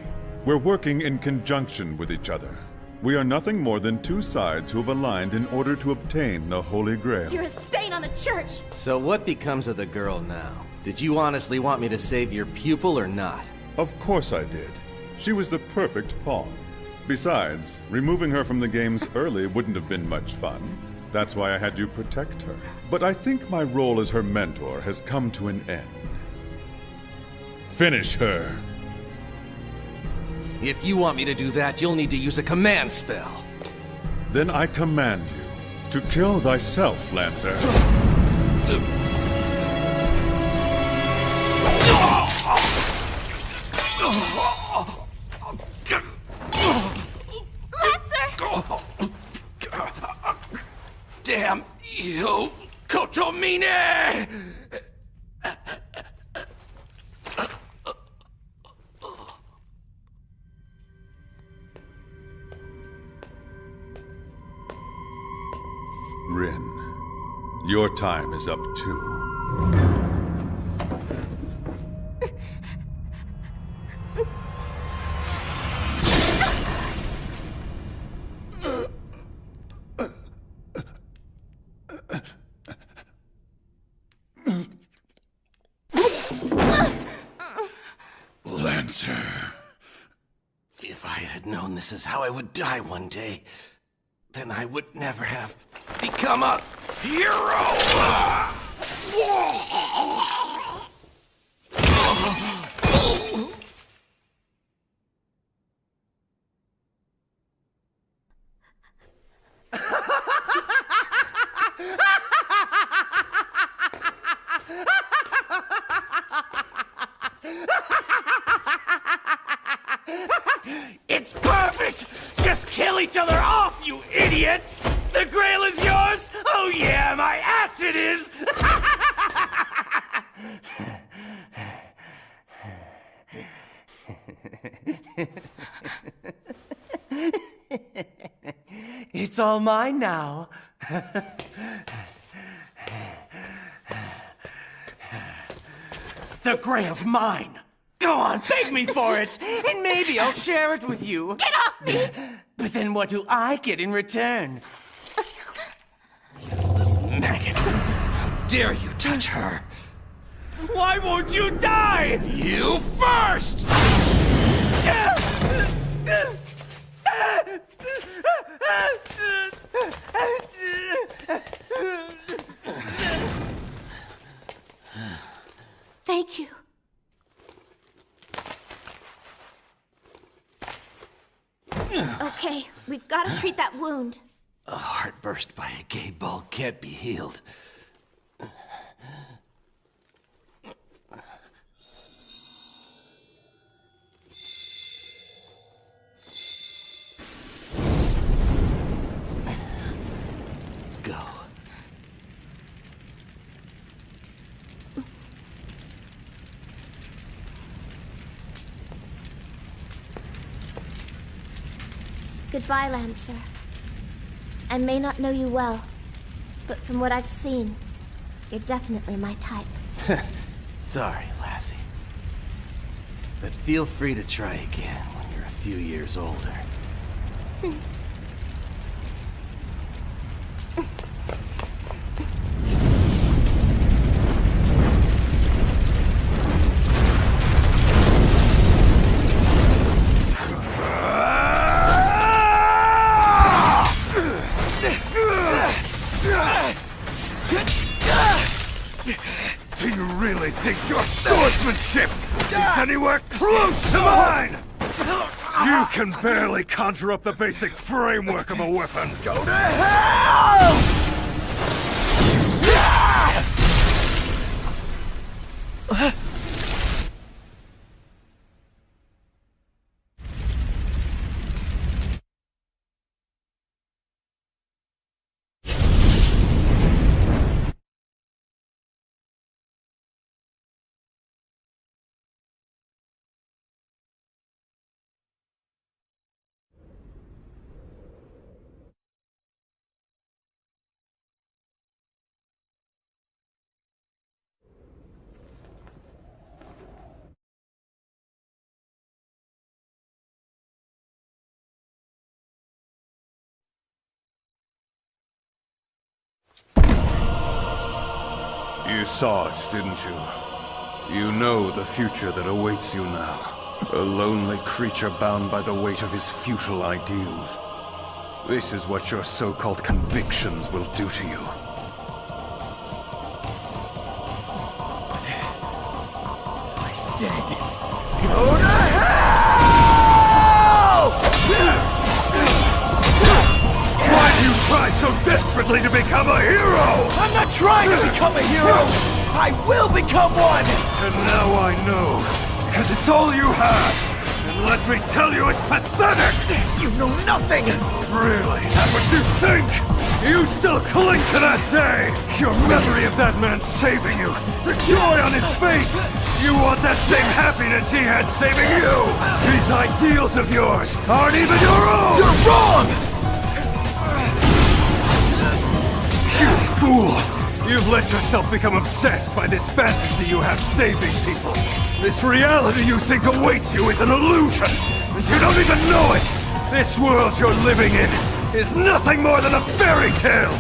We're working in conjunction with each other. We are nothing more than two sides who have aligned in order to obtain the Holy Grail. You're a stain on the church! So what becomes of the girl now? Did you honestly want me to save your pupil or not? Of course I did. She was the perfect pawn. Besides, removing her from the games early wouldn't have been much fun. That's why I had you protect her. But I think my role as her mentor has come to an end. Finish her! If you want me to do that, you'll need to use a command spell. Then I command you to kill thyself, Lancer. Damn you, Kotomine! Rin, your time is up too. Lancer. If I had known this is how I would die one day, then I would never have become a hero! It's perfect! Just kill each other off, you idiots! The Grail is yours? Oh yeah, my ass it is! It's all mine now. The Grail's mine! Go on, thank me for it, and maybe I'll share it with you. Get off me! But then what do I get in return? You little maggot. How dare you touch her? Why won't you die? You first! Thank you. Okay, we've got to treat that wound. A heart burst by a gay bull can't be healed. Go. Goodbye, Lancer. I may not know you well, but from what I've seen, you're definitely my type. Sorry, lassie. But feel free to try again when you're a few years older. Do you really think your swordsmanship is anywhere close to mine? You can barely conjure up the basic framework of a weapon. Go to hell! You saw it, didn't you? You know the future that awaits you now. A lonely creature bound by the weight of his futile ideals. This is what your so-called convictions will do to you. I said, go to hell! Why do you try so desperately to become a hero? I'm not trying to become a hero! I will become one! And now I know, because it's all you have. And let me tell you, it's pathetic! You know nothing! Really? That's what you think? You still cling to that day! Your memory of that man saving you! The joy on his face! You want that same happiness he had saving you! These ideals of yours aren't even your own! You're wrong! You fool! You've let yourself become obsessed by this fantasy you have saving people. This reality you think awaits you is an illusion, and you don't even know it! This world you're living in is nothing more than a fairy tale!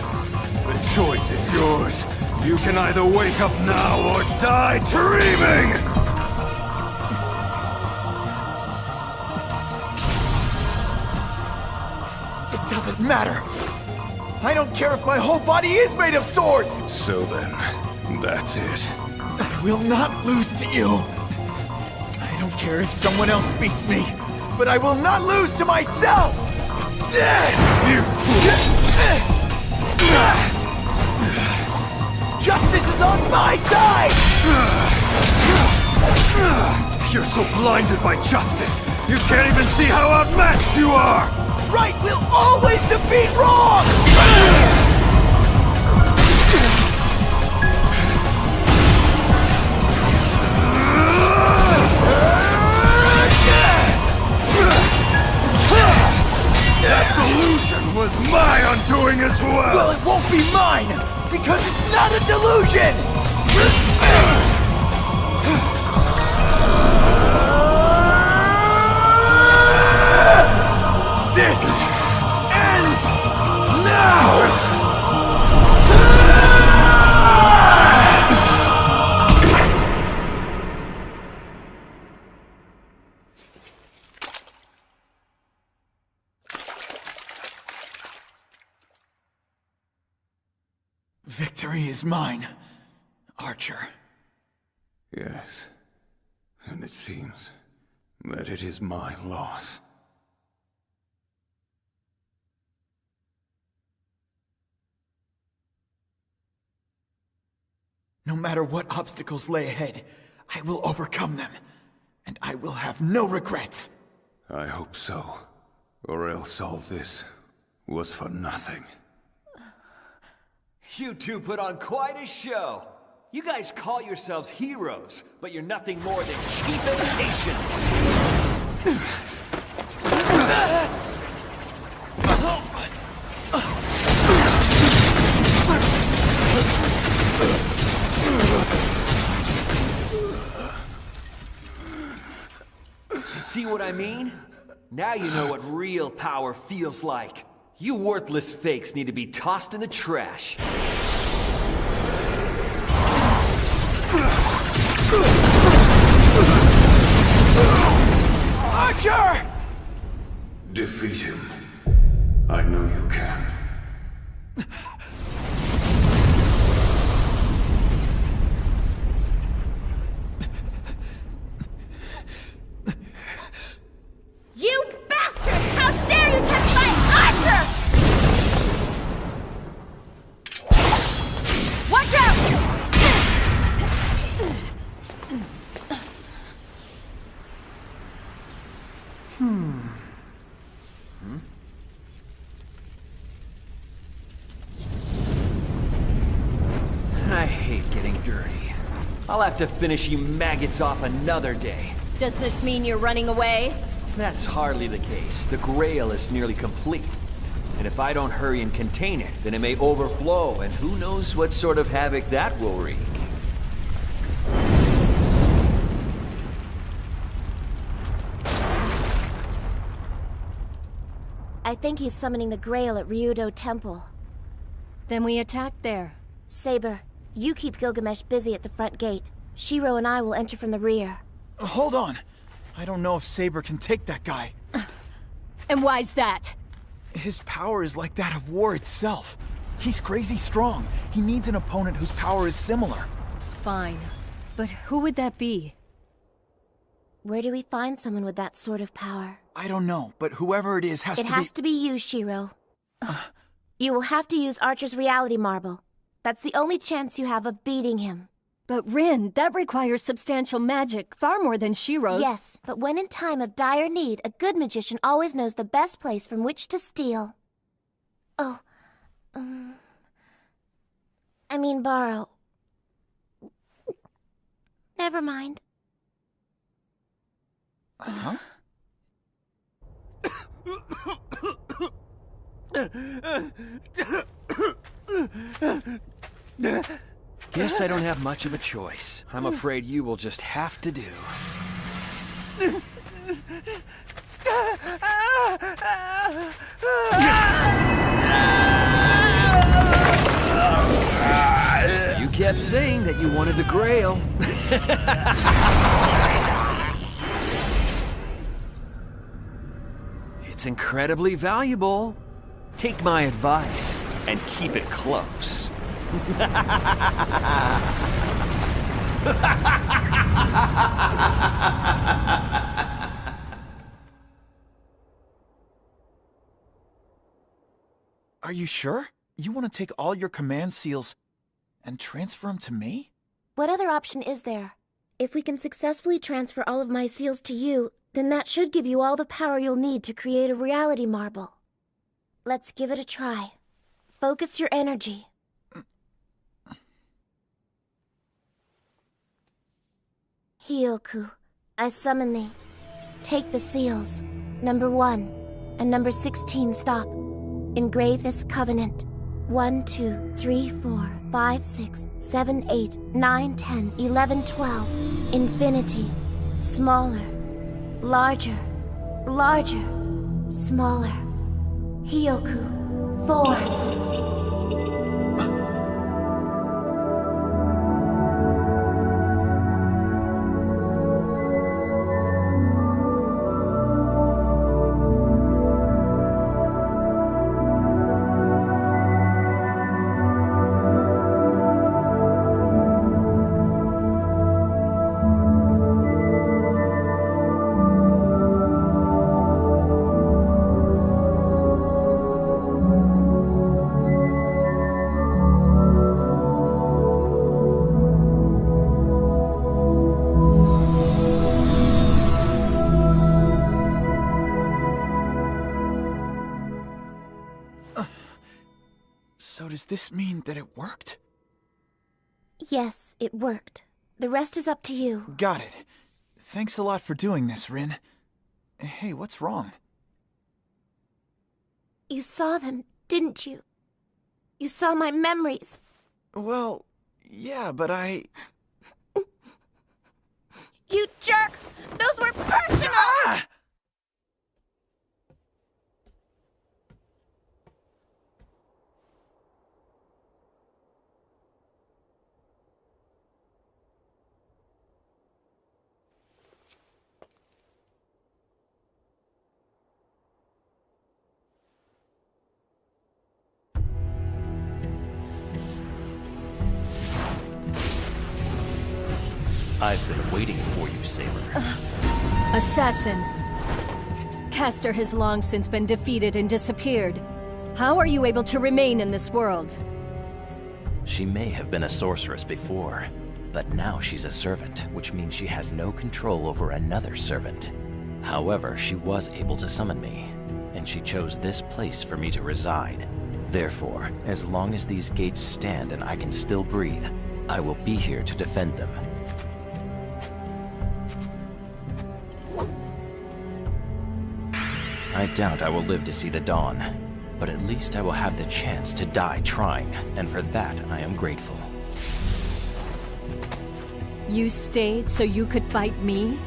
The choice is yours. You can either wake up now or die dreaming! It doesn't matter! I don't care if my whole body is made of swords! So then, that's it. I will not lose to you! I don't care if someone else beats me, but I will not lose to myself! You fool! Justice is on my side! You're so blinded by justice, you can't even see how outmatched you are! Right will always defeat wrong! That delusion was my undoing as well! Well, it won't be mine! Because it's not a delusion! This ends now! Victory is mine, Archer. Yes, and it seems that it is my loss. No matter what obstacles lay ahead, I will overcome them, and I will have no regrets. I hope so, or else all this was for nothing. You two put on quite a show. You guys call yourselves heroes, but you're nothing more than cheap imitations. See what I mean? Now you know what real power feels like. You worthless fakes need to be tossed in the trash. Archer! Defeat him. I know you can. You I'll have to finish you maggots off another day. Does this mean you're running away? That's hardly the case. The Grail is nearly complete. And if I don't hurry and contain it, then it may overflow, and who knows what sort of havoc that will wreak. I think he's summoning the Grail at Ryudo Temple. Then we attack there. Saber, you keep Gilgamesh busy at the front gate. Shiro and I will enter from the rear. Hold on. I don't know if Saber can take that guy. And why's that? His power is like that of war itself. He's crazy strong. He needs an opponent whose power is similar. Fine. But who would that be? Where do we find someone with that sort of power? I don't know, but whoever it is has to be... It has to be you, Shiro. You will have to use Archer's reality marble. That's the only chance you have of beating him. But Rin, that requires substantial magic, far more than Shiro's. Yes, but when in time of dire need, a good magician always knows the best place from which to steal. Oh, I mean borrow. Never mind. Huh? Guess I don't have much of a choice. I'm afraid you will just have to do. You kept saying that you wanted the Grail. It's incredibly valuable. Take my advice and keep it close. Are you sure? You want to take all your command seals and transfer them to me? What other option is there? If we can successfully transfer all of my seals to you, then that should give you all the power you'll need to create a reality marble. Let's give it a try. Focus your energy. Hioku, I summon thee. Take the seals. Number 1 and number 16 stop. Engrave this covenant. 1, 2, 3, 4, 5, 6, 7, 8, 9, 10, 11, 12. Infinity. Smaller. Larger. Larger. Smaller. Hioku. 4. So does this mean that it worked? Yes, it worked. The rest is up to you. Got it. Thanks a lot for doing this, Rin. Hey, what's wrong? You saw them, didn't you? You saw my memories. Well, yeah, but I... You jerk! Those were personal! Ah! I've been waiting for you, Saber. Assassin. Castor has long since been defeated and disappeared. How are you able to remain in this world? She may have been a sorceress before, but now she's a servant, which means she has no control over another servant. However, she was able to summon me, and she chose this place for me to reside. Therefore, as long as these gates stand and I can still breathe, I will be here to defend them. I doubt I will live to see the dawn, but at least I will have the chance to die trying, and for that I am grateful. You stayed so you could fight me?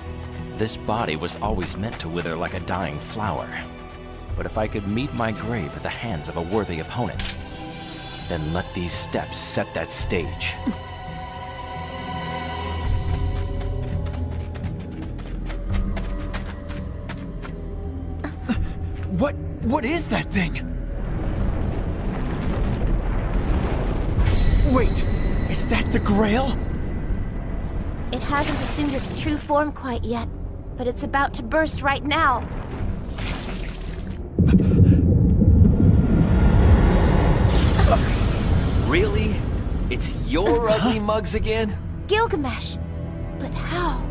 This body was always meant to wither like a dying flower. But if I could meet my grave at the hands of a worthy opponent, then let these steps set that stage. What is that thing? Wait, is that the Grail? It hasn't assumed its true form quite yet, but it's about to burst right now. Really? It's your ugly mugs again? Gilgamesh! But how?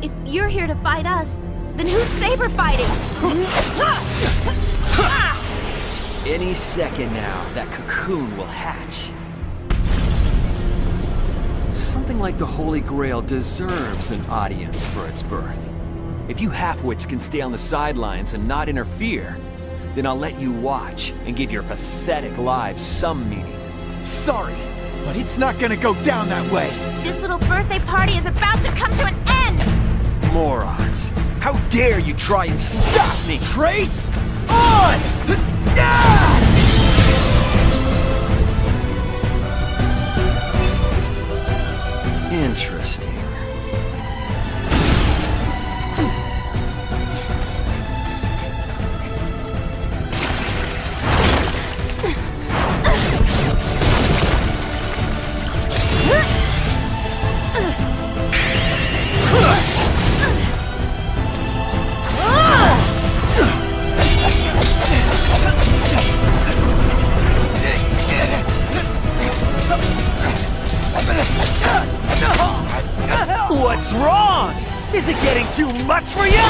If you're here to fight us, then who's Saber fighting? Any second now, that cocoon will hatch. Something like the Holy Grail deserves an audience for its birth. If you halfwits can stay on the sidelines and not interfere, then I'll let you watch and give your pathetic lives some meaning. Sorry, but it's not gonna go down that way. This little birthday party is about to come to an end! Morons! How dare you try and stop me! Trace on! Interesting. What's wrong? Is it getting too much for you?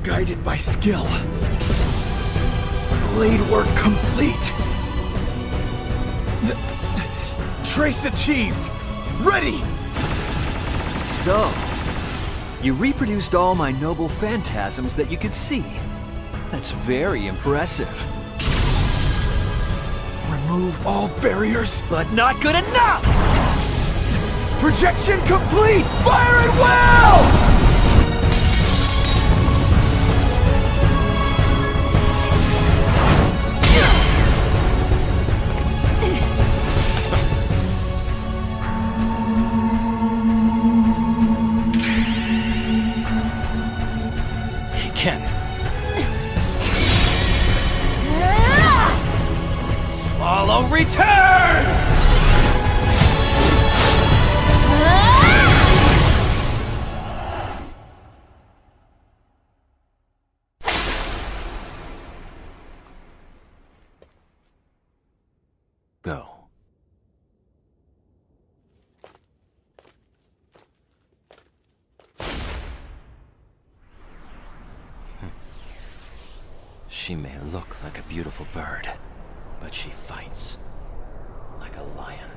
Guided by skill. Blade work complete. Trace achieved. Ready! So, you reproduced all my noble phantasms that you could see. That's very impressive. Remove all barriers. But not good enough! Projection complete! Fire at will! He can. Swallow return! Go. She may look like a beautiful bird, but she fights like a lion.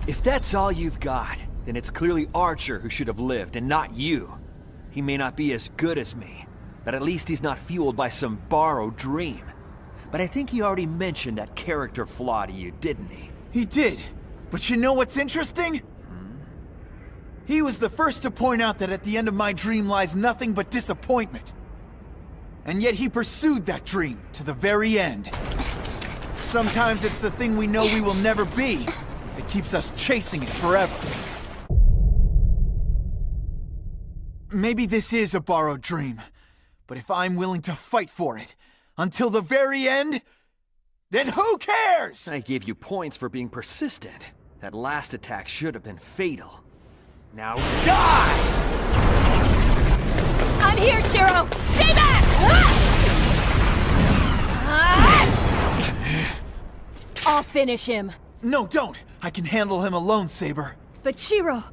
If that's all you've got, then it's clearly Archer who should have lived, and not you. He may not be as good as me, but at least he's not fueled by some borrowed dream. But I think he already mentioned that character flaw to you, didn't he? He did. But you know what's interesting? He was the first to point out that at the end of my dream lies nothing but disappointment. And yet he pursued that dream to the very end. Sometimes it's the thing we know we will never be that keeps us chasing it forever. Maybe this is a borrowed dream, but if I'm willing to fight for it until the very end, then who cares? I gave you points for being persistent. That last attack should have been fatal. Now die! I'm here, Shiro! Stay back! I'll finish him. No, don't! I can handle him alone, Saber. But Shiro...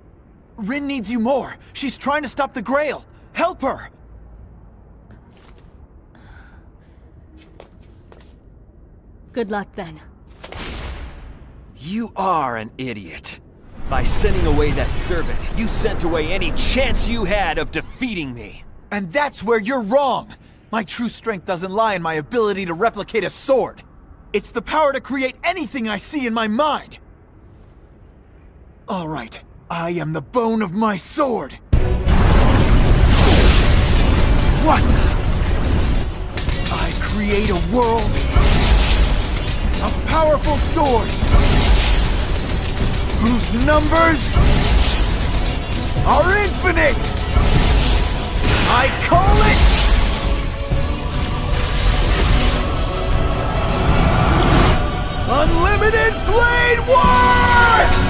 Rin needs you more. She's trying to stop the Grail. Help her! Good luck then. You are an idiot. By sending away that servant, you sent away any chance you had of defeating me. And that's where you're wrong! My true strength doesn't lie in my ability to replicate a sword. It's the power to create anything I see in my mind! Alright, I am the bone of my sword! What? I create a world of powerful swords whose numbers are infinite! I call it Unlimited Blade Works!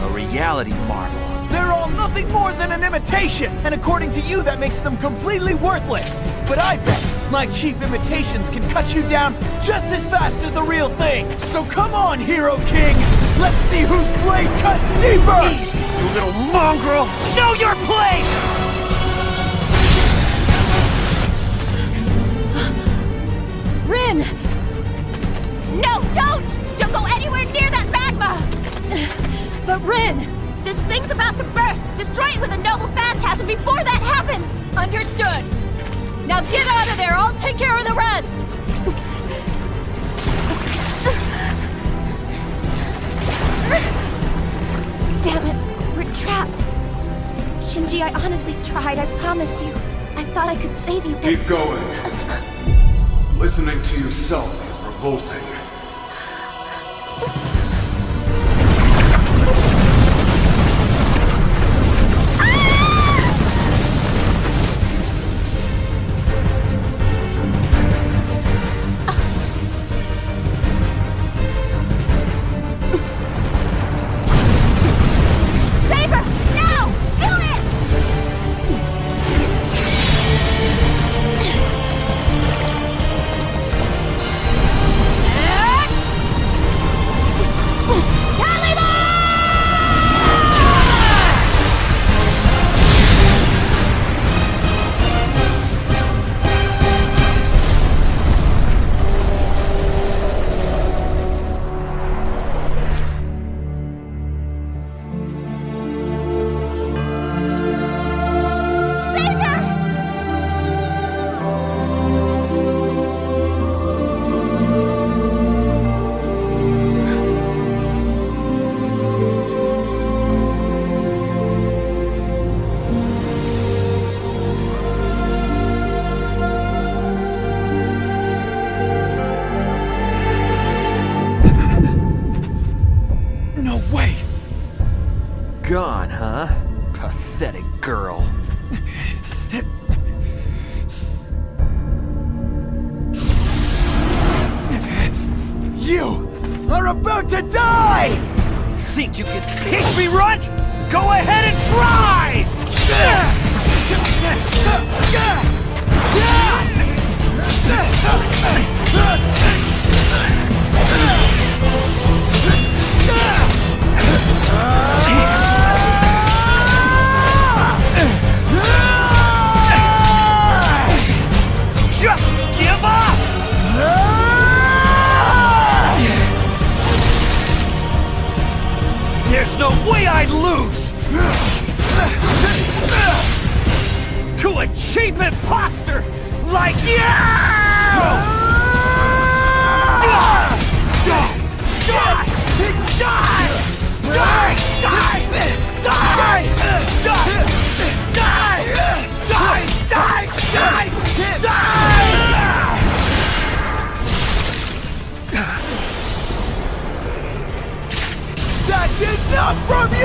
A reality marble. They're all nothing more than an imitation, and according to you, that makes them completely worthless. But I bet my cheap imitations can cut you down just as fast as the real thing. So come on, Hero King! Let's see whose blade cuts deeper! Easy, you little mongrel! Know your place! Rin! No, don't! Don't go anywhere near that magma! But Rin! This thing's about to burst! Destroy it with a noble phantasm before that happens! Understood! Now get out of there! I'll take care of the rest! Damn it! We're trapped! Shinji, I honestly tried, I promise you. I thought I could save you, but... Keep going. Listening to yourself is revolting. Gone, huh? Pathetic girl. You are about to die! Think you can teach me, runt? Go ahead and try! Just give up! There's no way I'd lose! To a cheap imposter like you! That's enough from you!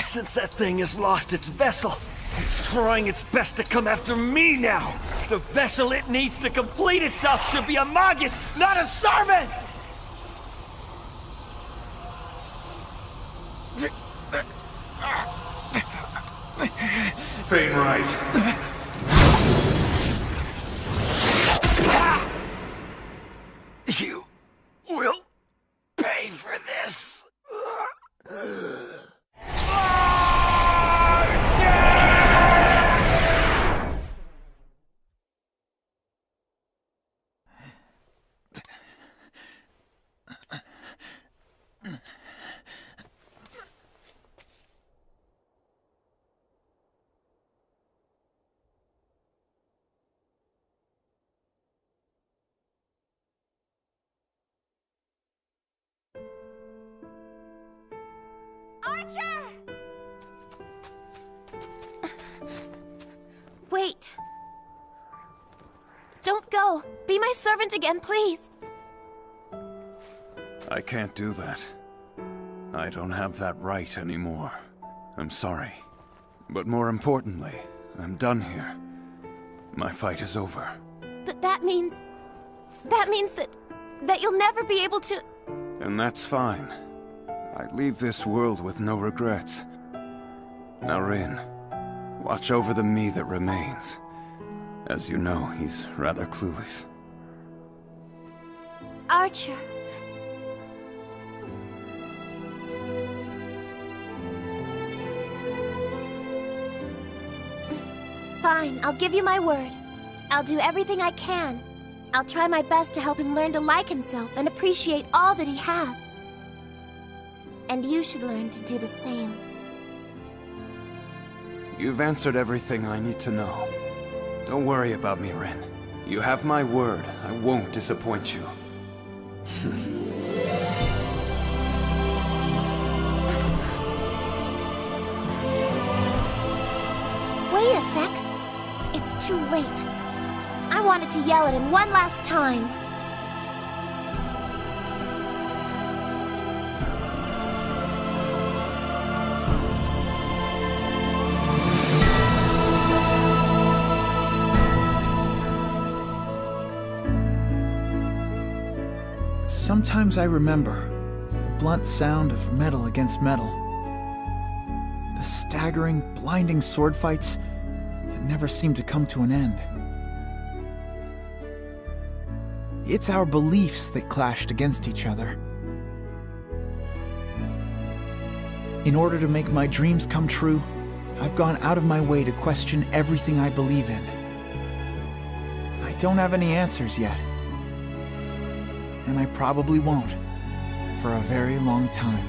Since that thing has lost its vessel, it's trying its best to come after me now! The vessel it needs to complete itself should be a magus, not a servant! Fame right. You will pay for this. Archer! Wait. Don't go. Be my servant again, please. I can't do that. I don't have that right anymore. I'm sorry. But more importantly, I'm done here. My fight is over. But that means that you'll never be able to... And that's fine. I leave this world with no regrets. Now, Rin, watch over the me that remains. As you know, he's rather clueless. Archer. Fine, I'll give you my word. I'll do everything I can. I'll try my best to help him learn to like himself and appreciate all that he has. And you should learn to do the same. You've answered everything I need to know. Don't worry about me, Rin. You have my word. I won't disappoint you. Wait a sec. It's too late. I wanted to yell at him one last time. Sometimes I remember the blunt sound of metal against metal. The staggering, blinding sword fights that never seem to come to an end. It's our beliefs that clashed against each other. In order to make my dreams come true, I've gone out of my way to question everything I believe in. I don't have any answers yet. And I probably won't for a very long time.